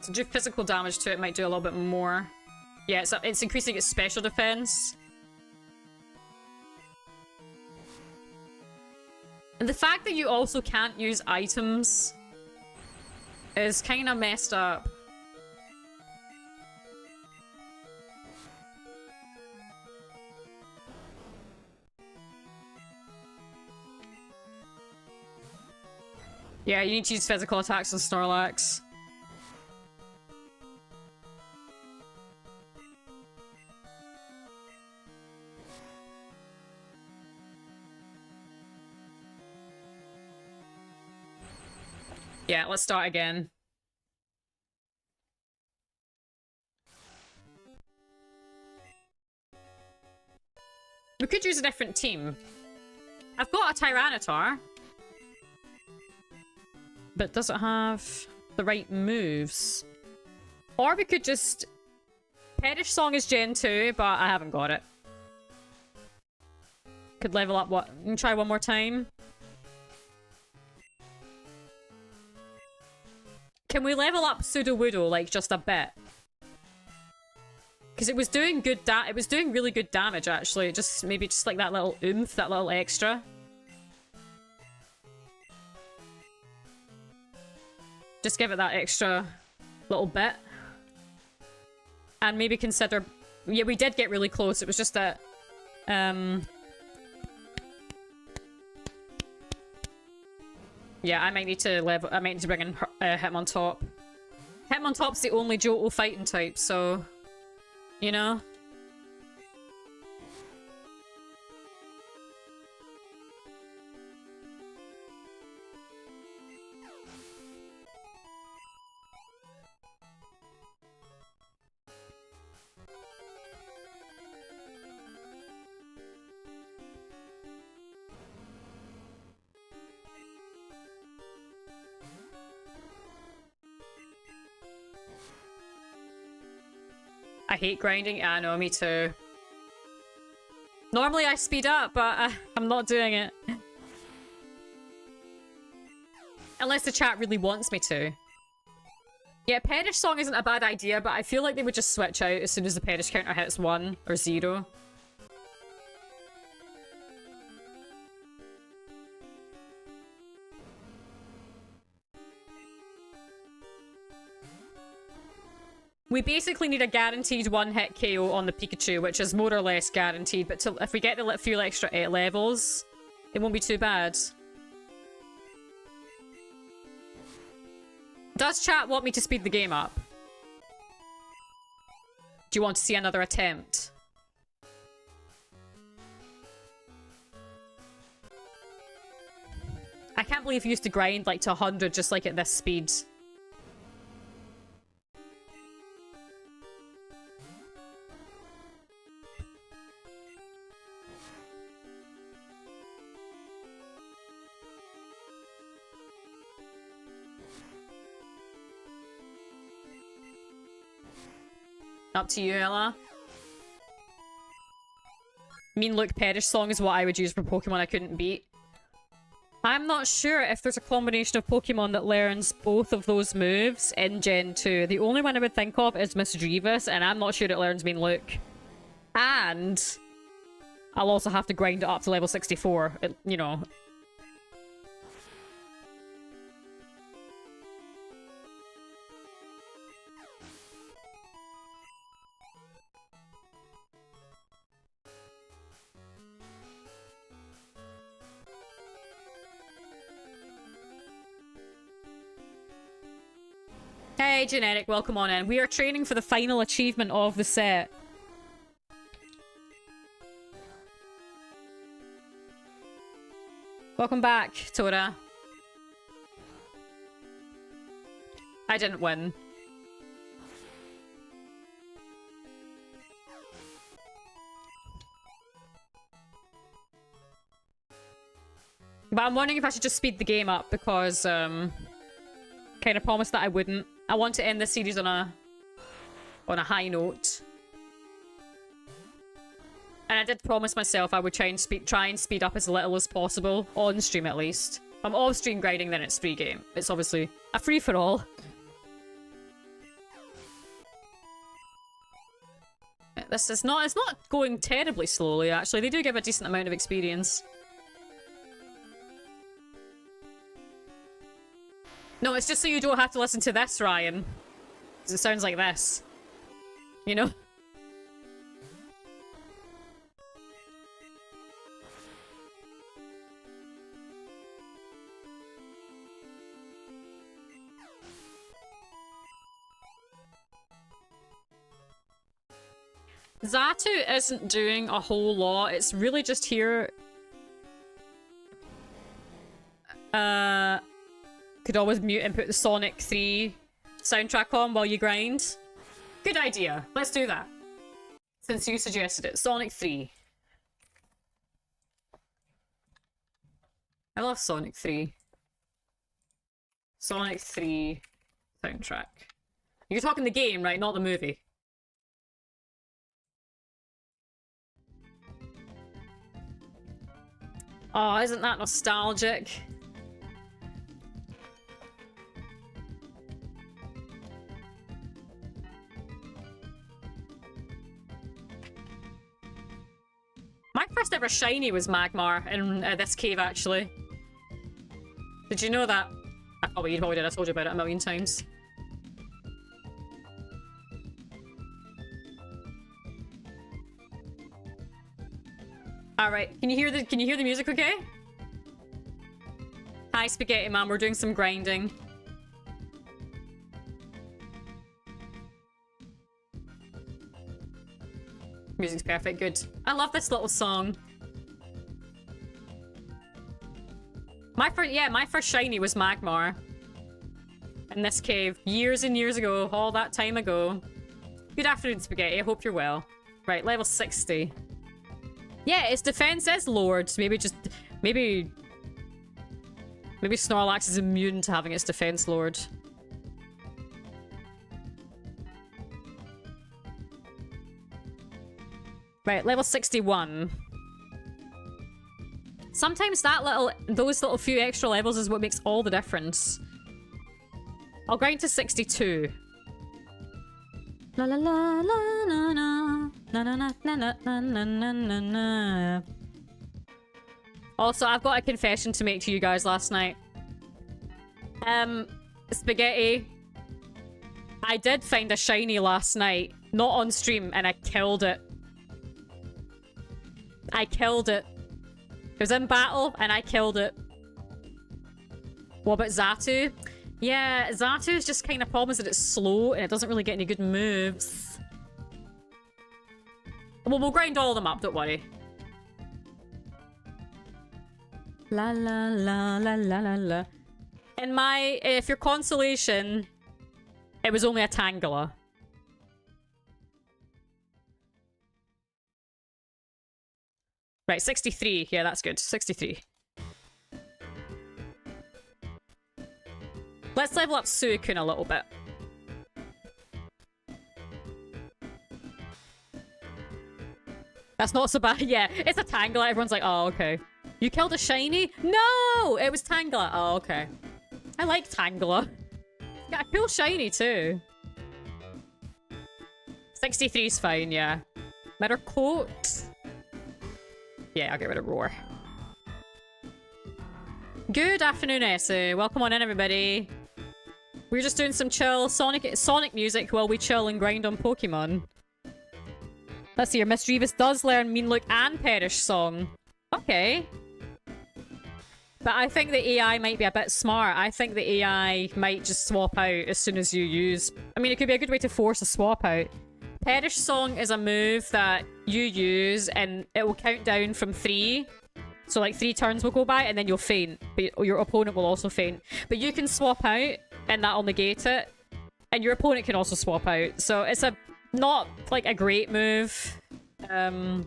To do physical damage to it might do a little bit more. Yeah, it's increasing its special defense. And the fact that you also can't use items is kind of messed up. Yeah, you need to use physical attacks on Snorlax. Yeah, let's start again. We could use a different team. I've got a Tyranitar. But does it have the right moves? Or we could just... Perish Song is Gen 2, but I haven't got it. Could level up what? Try one more time. Can we level up Sudowoodo, like, just a bit? Because it was doing good it was doing really good damage, actually. Just, maybe just like that little oomph, that little extra. Just give it that extra little bit. And maybe consider... Yeah, we did get really close. It was just that... Yeah, I might need to bring in Hitmontop. Hitmontop's the only Johto fighting type, so... You know? I hate grinding. Yeah, I know, me too. Normally I speed up, but I'm not doing it. Unless the chat really wants me to. Yeah, Perish Song isn't a bad idea, but I feel like they would just switch out as soon as the Perish counter hits 1 or 0. We basically need a guaranteed one-hit KO on the Pikachu, which is more or less guaranteed, but if we get the few extra 8 levels, it won't be too bad. Does chat want me to speed the game up? Do you want to see another attempt? I can't believe you used to grind like to 100 just like at this speed. Up to you, Ella. Mean Look Perish Song is what I would use for Pokemon I couldn't beat. I'm not sure if there's a combination of Pokemon that learns both of those moves in Gen 2. The only one I would think of is Misdreavus, and I'm not sure it learns Mean Look. And I'll also have to grind it up to level 64, you know. Hey, Generic, welcome on in. We are training for the final achievement of the set. Welcome back, Tora. I didn't win. But I'm wondering if I should just speed the game up because, kind of promised that I wouldn't. I want to end this series on a high note. And I did promise myself I would try and speed up as little as possible, on stream at least. If I'm off stream grinding, then it's free game. It's obviously a free-for-all. It's not going terribly slowly, actually. They do give a decent amount of experience. No, it's just so you don't have to listen to this, Ryan. Because it sounds like this. You know? Xatu isn't doing a whole lot. It's really just here. Could always mute and put the Sonic 3 soundtrack on while you grind. Good idea. Let's do that. Since you suggested it. Sonic 3. I love Sonic 3. Sonic 3 soundtrack. You're talking the game, right? Not the movie. Oh, isn't that nostalgic? My first ever shiny was Magmar in this cave, actually. Did you know that? Oh, you probably did. I told you about it a million times. Alright, can you hear the music okay? Hi, Spaghetti Man, we're doing some grinding. Music's perfect, good. I love this little song. My first shiny was Magmar. In this cave, years and years ago, all that time ago. Good afternoon, Spaghetti, I hope you're well. Right, level 60. Yeah, its defense is lowered. Maybe Snorlax is immune to having its defense lowered. Right, level 61. Sometimes those little few extra levels is what makes all the difference. I'll grind to 62. La la la la na na na na na na na na na na na. Also, I've got a confession to make to you guys last night. Spaghetti. I did find a shiny last night, not on stream, and I killed it. I killed it. It was in battle, and I killed it. What about Xatu? Yeah, Xatu's just kind of problem is that it's slow, and it doesn't really get any good moves. Well, we'll grind all of them up, don't worry. La la la la la la la. In my, if your consolation, it was only a Tangela. Right, 63. Yeah, that's good. 63. Let's level up Suicune a little bit. That's not so bad. Yeah, it's a Tangela. Everyone's like, oh, okay. You killed a shiny? No! It was Tangela. Oh, okay. I like Tangela. It's got a cool shiny, too. 63 is fine, yeah. Mirror Coat. Yeah, I'll get rid of Roar. Good afternoon, Essu. Welcome on in, everybody. We're just doing some chill Sonic music while we chill and grind on Pokemon. Let's see here. Misdreavus does learn Mean Look and Perish Song. Okay. But I think the AI might be a bit smart. I think the AI might just swap out as soon as you use... I mean, it could be a good way to force a swap out. Perish Song is a move that you use and it will count down from 3. So like 3 turns will go by and then you'll faint. But your opponent will also faint. But you can swap out and that'll negate it. And your opponent can also swap out. So it's a not like a great move. Can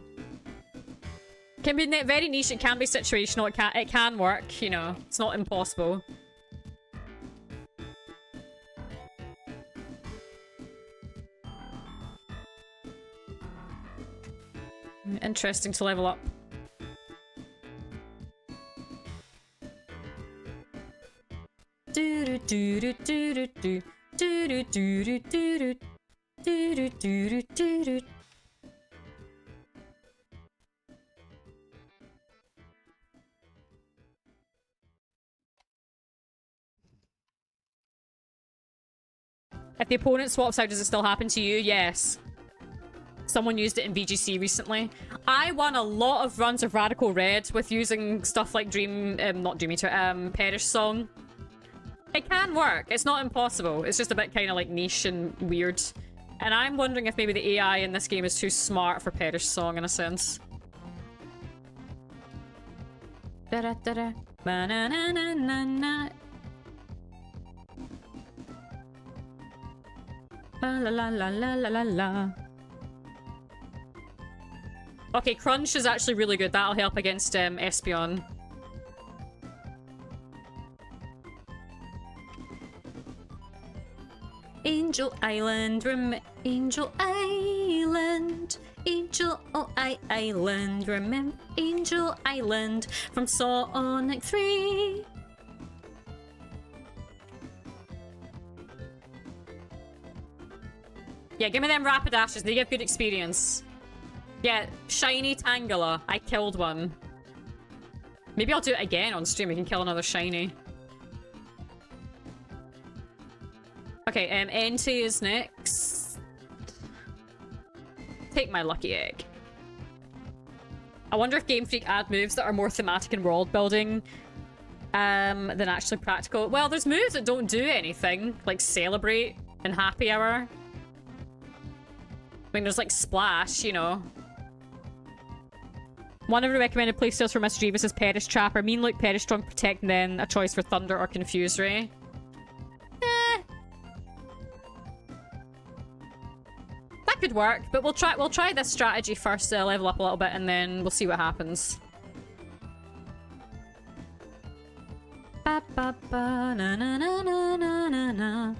be very niche, it can be situational, it can work, you know. It's not impossible. Interesting to level up. Do do do do do do do do do do do do do do. If the opponent swaps out, does it still happen to you? Yes. Someone used it in VGC recently. I won a lot of runs of Radical Red with using stuff like not Dream Eater, Perish Song. It can work. It's not impossible. It's just a bit kind of like niche and weird. And I'm wondering if maybe the AI in this game is too smart for Perish Song in a sense. Da-da-da-da. Ba-na-na-na-na-na. La la la la la la la. Okay, Crunch is actually really good. That'll help against Espeon. Angel Island, Angel Island, Angel Island, remember Angel Island from Sonic 3. Yeah, give me them Rapidashes. They give good experience. Yeah, shiny Tangela. I killed one. Maybe I'll do it again on stream. We can kill another shiny. Okay, Entei is next. Take my lucky egg. I wonder if Game Freak add moves that are more thematic and world building than actually practical. Well, there's moves that don't do anything, like Celebrate and Happy Hour. I mean, there's like Splash, you know. One of the recommended playstyles for Misdreavus is Perish Trapper, Mean Look, Perish Strong, Protect, and then a choice for Thunder or Confuse Ray. That could work, but we'll try this strategy first to level up a little bit, and then we'll see what happens. Ba ba ba na na na na na na na.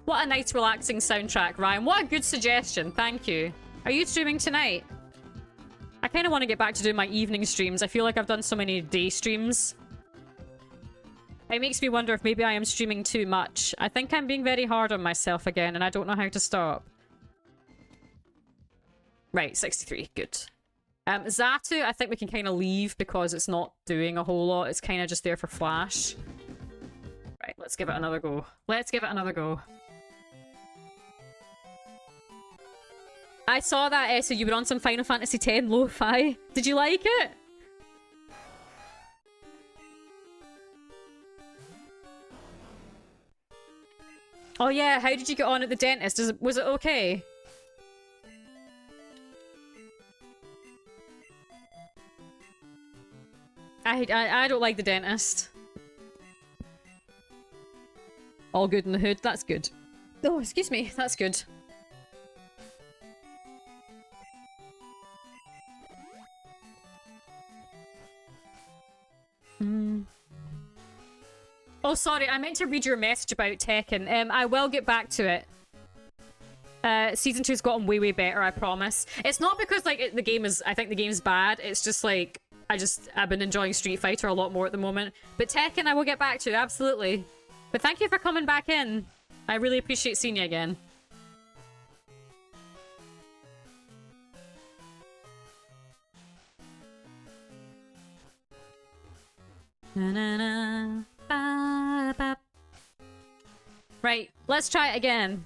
What a nice relaxing soundtrack, Ryan. What a good suggestion. Thank you. Are you streaming tonight? I kind of want to get back to doing my evening streams. I feel like I've done so many day streams. It makes me wonder if maybe I am streaming too much. I think I'm being very hard on myself again, and I don't know how to stop. Right, 63. Good. Xatu, I think we can kind of leave because it's not doing a whole lot. It's kind of just there for flash. Right, let's give it another go. Let's give it another go. I saw that, so you were on some Final Fantasy X lo-fi. Did you like it? Oh yeah, how did you get on at the dentist? Was it okay? I don't like the dentist. All good in the hood, that's good. Oh, excuse me, that's good. Oh, sorry, I meant to read your message about Tekken. I will get back to it. Season 2's gotten way, way better, I promise. It's not because, like, the game is... I think the game's bad. It's just, like... I've been enjoying Street Fighter a lot more at the moment. But Tekken, I will get back to, absolutely. But thank you for coming back in. I really appreciate seeing you again. Right, let's try it again.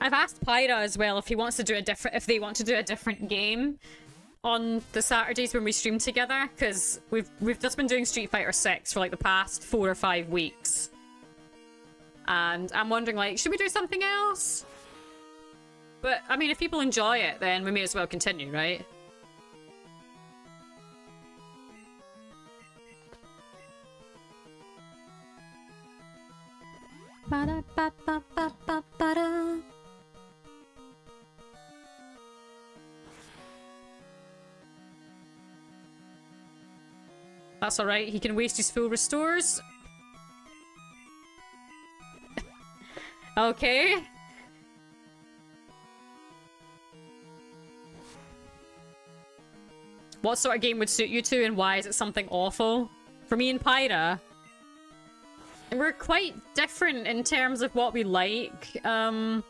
I've asked Pyra as well if he wants to do if they want to do a different game on the Saturdays when we stream together, because we've just been doing Street Fighter 6 for like the past 4 or 5 weeks. And I'm wondering, like, should we do something else? But, I mean, if people enjoy it, then we may as well continue, right? Ba-da-ba-ba-ba-ba-ba-da. That's alright, he can waste his full restores. Okay. What sort of game would suit you two, and why is it something awful? For me and Pyra, we're quite different in terms of what we like. Pyra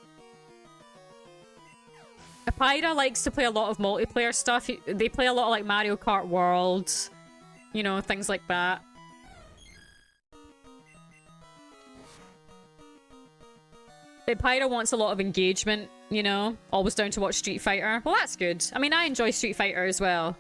likes to play a lot of multiplayer stuff. They play a lot of like Mario Kart World, you know, things like that. But Pyra wants a lot of engagement, you know? Always down to watch Street Fighter. Well, that's good. I mean, I enjoy Street Fighter as well.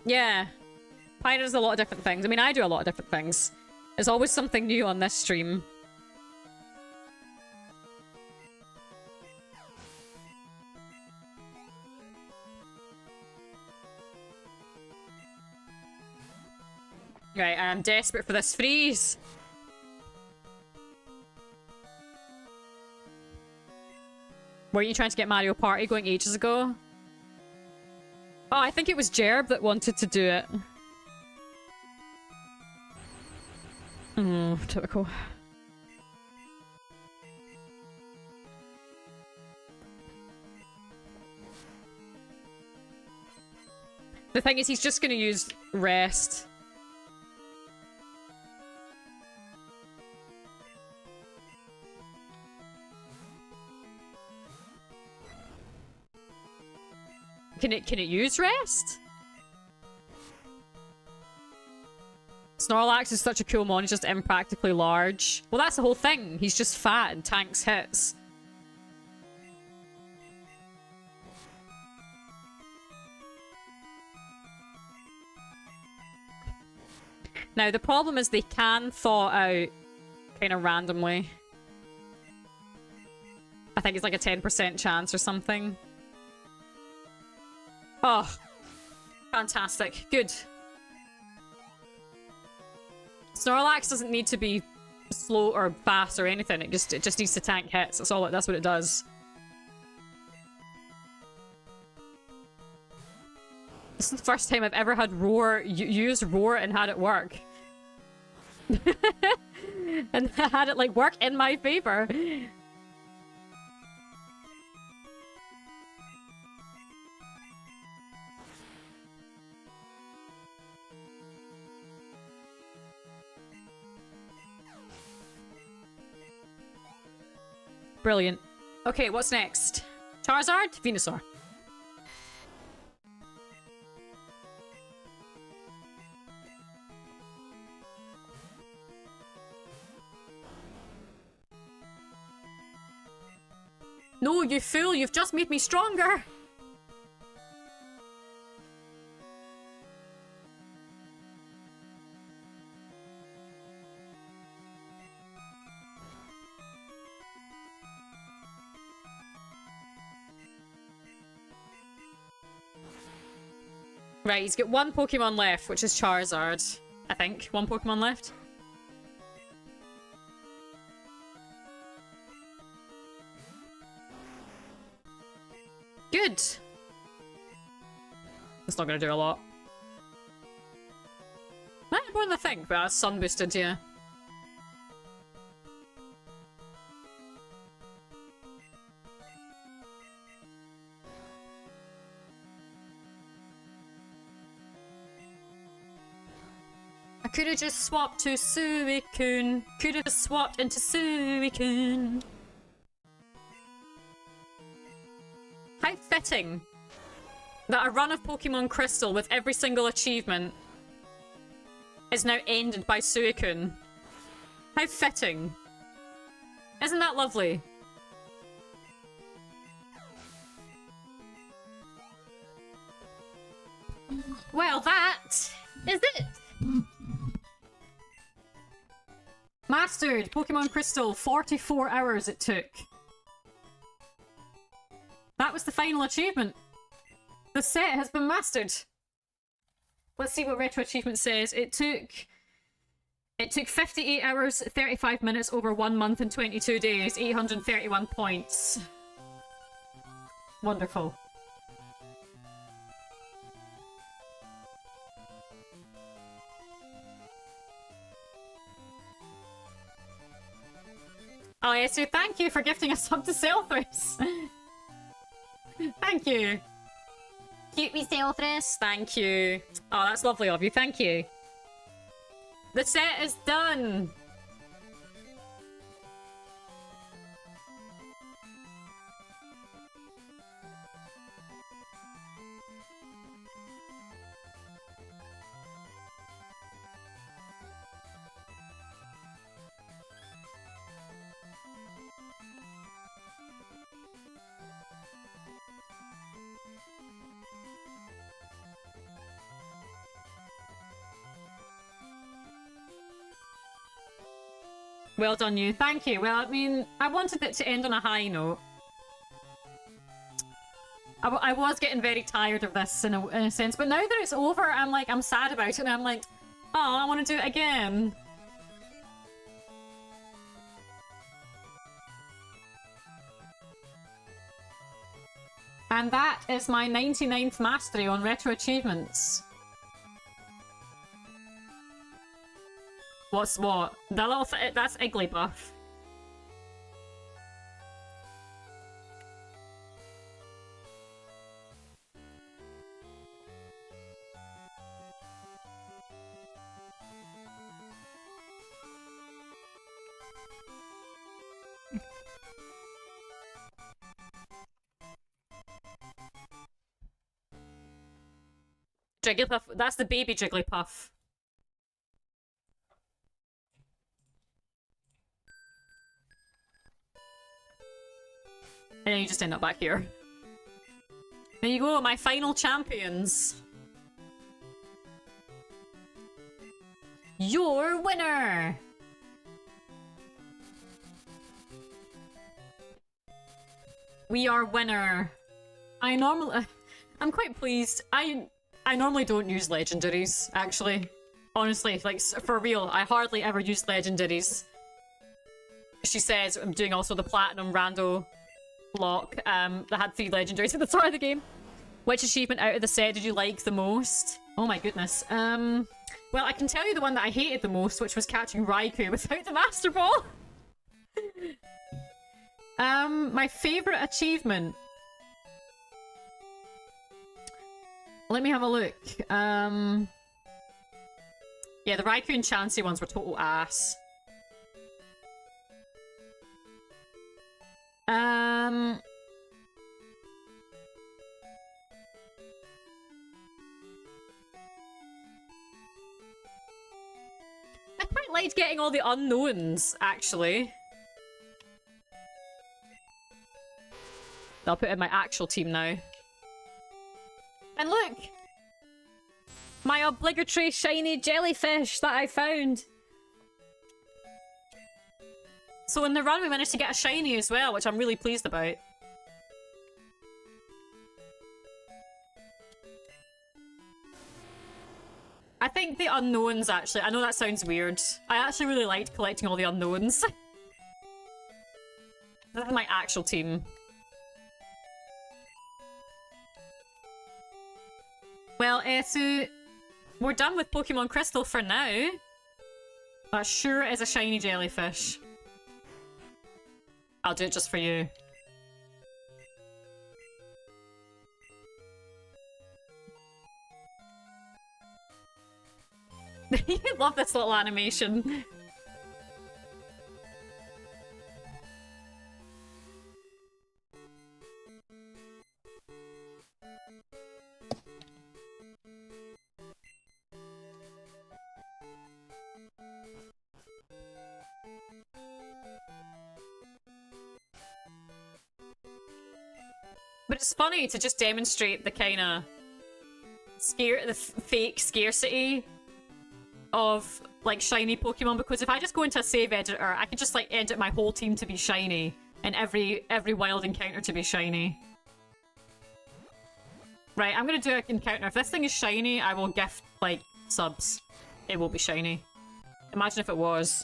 Yeah. Pyra does a lot of different things. I mean, I do a lot of different things. There's always something new on this stream. Right, I'm desperate for this freeze. Weren't you trying to get Mario Party going ages ago? Oh, I think it was Jerb that wanted to do it. Typical. The thing is, he's just gonna use rest. Can it use rest? Snorlax is such a cool mon, he's just impractically large. Well, that's the whole thing. He's just fat and tanks hits. Now, the problem is they can thaw out kind of randomly. I think it's like a 10% chance or something. Oh, fantastic. Good. Snorlax doesn't need to be slow or fast or anything. It just needs to tank hits. That's what it does. This is the first time I've ever had Roar, used Roar and had it work. And had it, like, work in my favor. Brilliant. Okay, what's next? Charizard? Venusaur. No, you fool! You've just made me stronger! Right, he's got one Pokemon left, which is Charizard. I think. One Pokemon left. Good. That's not gonna do a lot. More than I think, but that's sun boosted, yeah. I could have just swapped to Suicune. Could have swapped into Suicune. How fitting that a run of Pokemon Crystal with every single achievement is now ended by Suicune. How fitting. Isn't that lovely? Well, that is it. Mastered Pokemon Crystal, 44 hours it took. That was the final achievement. The set has been mastered. Let's see what Retro Achievement says. It took 58 hours, 35 minutes over 1 month and 22 days, 831 points. Wonderful. Oh yeah, so thank you for gifting us sub to Selfless. Thank you. Cute me Selfless. Thank you. Oh, that's lovely of you. Thank you. The set is done. Well done, you. Thank you. Well, I mean, I wanted it to end on a high note. I was getting very tired of this in a sense, but now that it's over, I'm sad about it, and I'm like, oh, I want to do it again. And that is my 99th mastery on Retro Achievements. What's what? The little that's Igglybuff. Jigglypuff, that's the baby Jigglypuff. And then you just end up back here. There you go, my final champions. Your winner! We are winner. I'm quite pleased. I normally don't use legendaries, actually. Honestly, like, for real, I hardly ever use legendaries. She says I'm doing also the platinum rando block that had 3 legendaries at the start of the game. Which achievement out of the set did you like the most? Oh my goodness. Well, I can tell you the one that I hated the most, which was catching Raikou without the Master Ball. My favorite achievement. Let me have a look. Yeah, the Raikou and Chansey ones were total ass. I quite liked getting all the unknowns, actually. I'll put in my actual team now. And look! My obligatory shiny jellyfish that I found! So in the run we managed to get a shiny as well, which I'm really pleased about. I think the unknowns, actually, I know that sounds weird. I actually really liked collecting all the unknowns. This is my actual team. Well, so we're done with Pokemon Crystal for now. That sure is a shiny jellyfish. I'll do it just for you. You love this little animation. But it's funny to just demonstrate the kind of fake scarcity of like shiny Pokemon, because if I just go into a save editor, I can just like edit my whole team to be shiny and every wild encounter to be shiny. Right, I'm gonna do an encounter. If this thing is shiny, I will gift like subs. It will be shiny. Imagine if it was.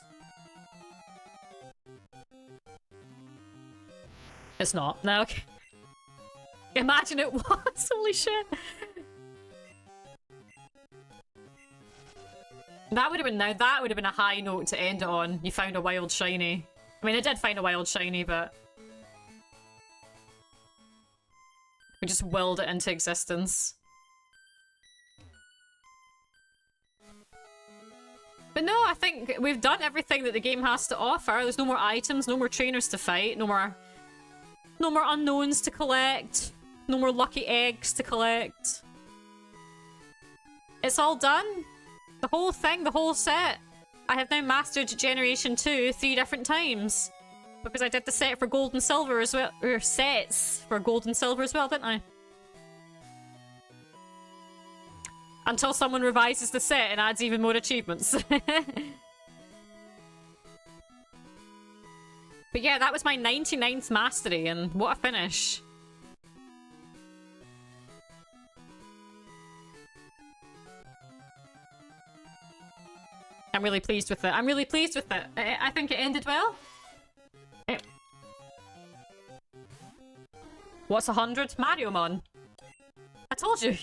It's not. No, okay. Imagine it was. Holy shit. That would have been a high note to end it on. You found a wild shiny. I mean, I did find a wild shiny, but we just willed it into existence. But no, I think we've done everything that the game has to offer. There's no more items, no more trainers to fight, no more unknowns to collect, no more lucky eggs to collect. It's all done. The whole thing, the whole set. I have now mastered Generation 2 3 different times. Because I did the set for Gold and Silver as well, or sets for Gold and Silver as well, didn't I? Until someone revises the set and adds even more achievements. But yeah, that was my 99th mastery, and what a finish. I'm really pleased with it. I'm really pleased with it. I think it ended well. What's 100? Mariomon. I told you.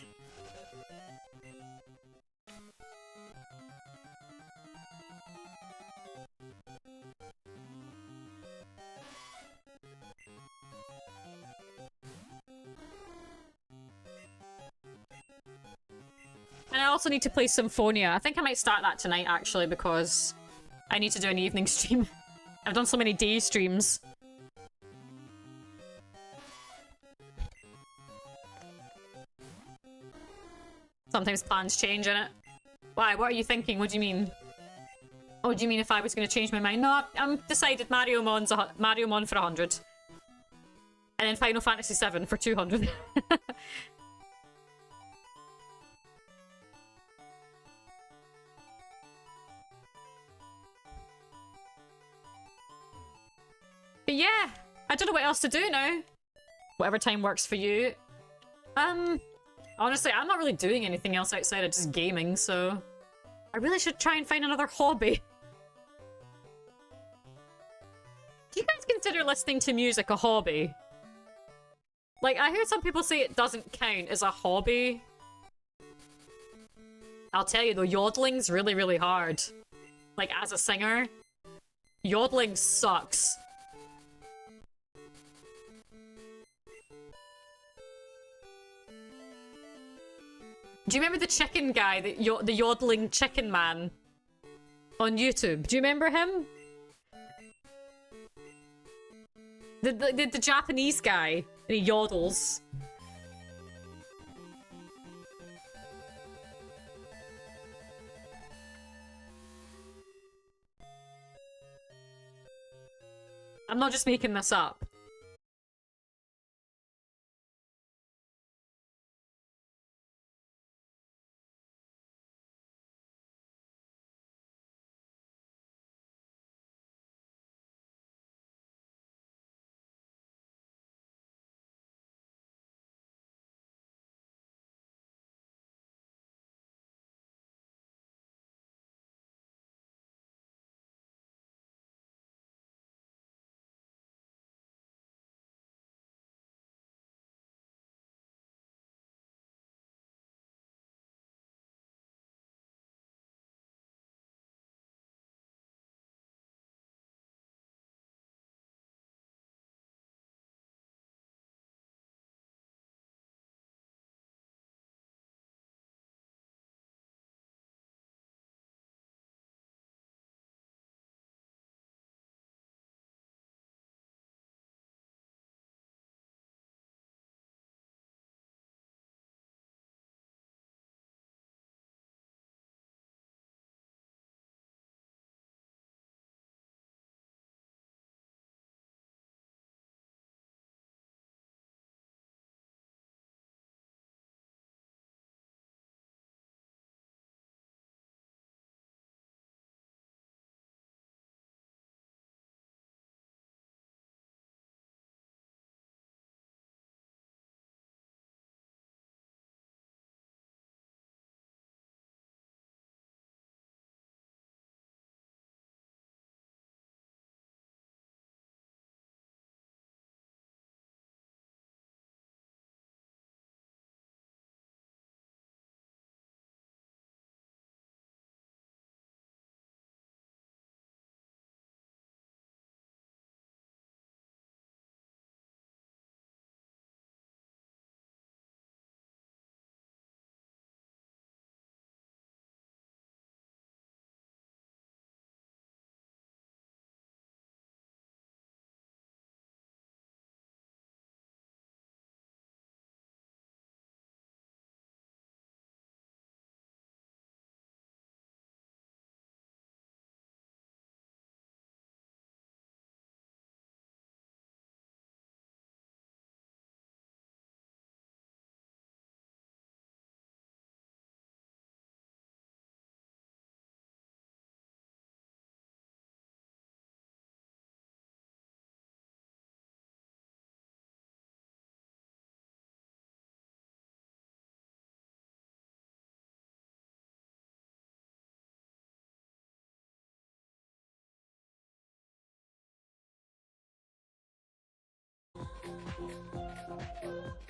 And I also need to play Symphonia. I think I might start that tonight, actually, because I need to do an evening stream. I've done so many day streams. Sometimes plans change, innit? Why? What are you thinking? What do you mean? Oh, do you mean if I was going to change my mind? No, I'm decided Mariomon for 100. And then Final Fantasy VII for 200. But yeah, I don't know what else to do now. Whatever time works for you. Honestly, I'm not really doing anything else outside of just gaming, so I really should try and find another hobby. Do you guys consider listening to music a hobby? Like, I heard some people say it doesn't count as a hobby. I'll tell you though, yodeling's really, really hard. Like, as a singer, yodeling sucks. Do you remember the chicken guy, the yodeling chicken man on YouTube? Do you remember him? The Japanese guy, and he yodels. I'm not just making this up.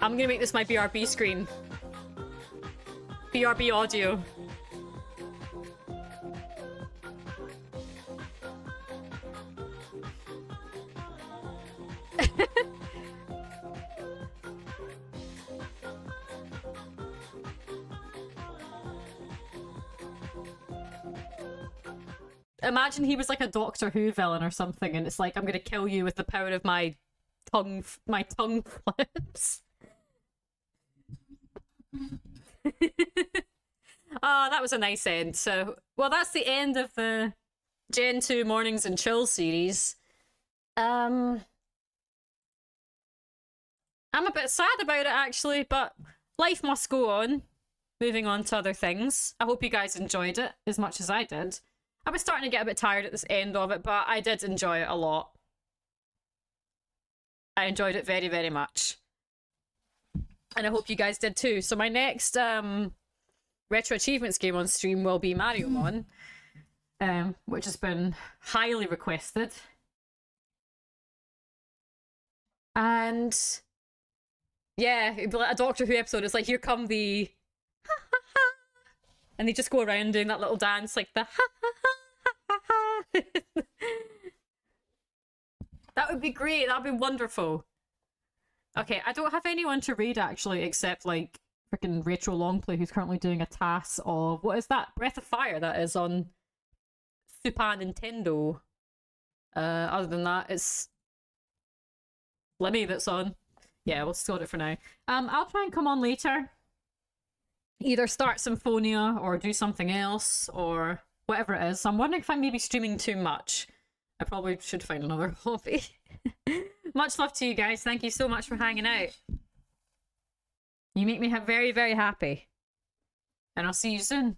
I'm gonna make this my BRB screen. BRB audio. Imagine he was like a Doctor Who villain or something, and it's like, I'm gonna kill you with the power of my tongue flips. Oh, that was a nice end. So, well, that's the end of the Gen 2 Mornings and Chill series. I'm a bit sad about it, actually, but life must go on. Moving on to other things. I hope you guys enjoyed it as much as I did. I was starting to get a bit tired at this end of it, but I did enjoy it a lot. I enjoyed it very, very much. And I hope you guys did too. So my next retro achievements game on stream will be Mario Mon, which has been highly requested. And yeah, it'd be like a Doctor Who episode. It's like, here come the and they just go around doing that little dance, like the That would be great. That'd be wonderful. Okay, I don't have anyone to raid actually, except like freaking Retro Longplay, who's currently doing a task of what is that? Breath of Fire that is on Super Nintendo. Other than that, it's Lemmy that's on. Yeah, we'll sort it for now. I'll try and come on later. Either start Symphonia or do something else or whatever it is. I'm wondering if I'm maybe streaming too much. I probably should find another hobby. Much love to you guys. Thank you so much for hanging out. You make me very, very happy. And I'll see you soon.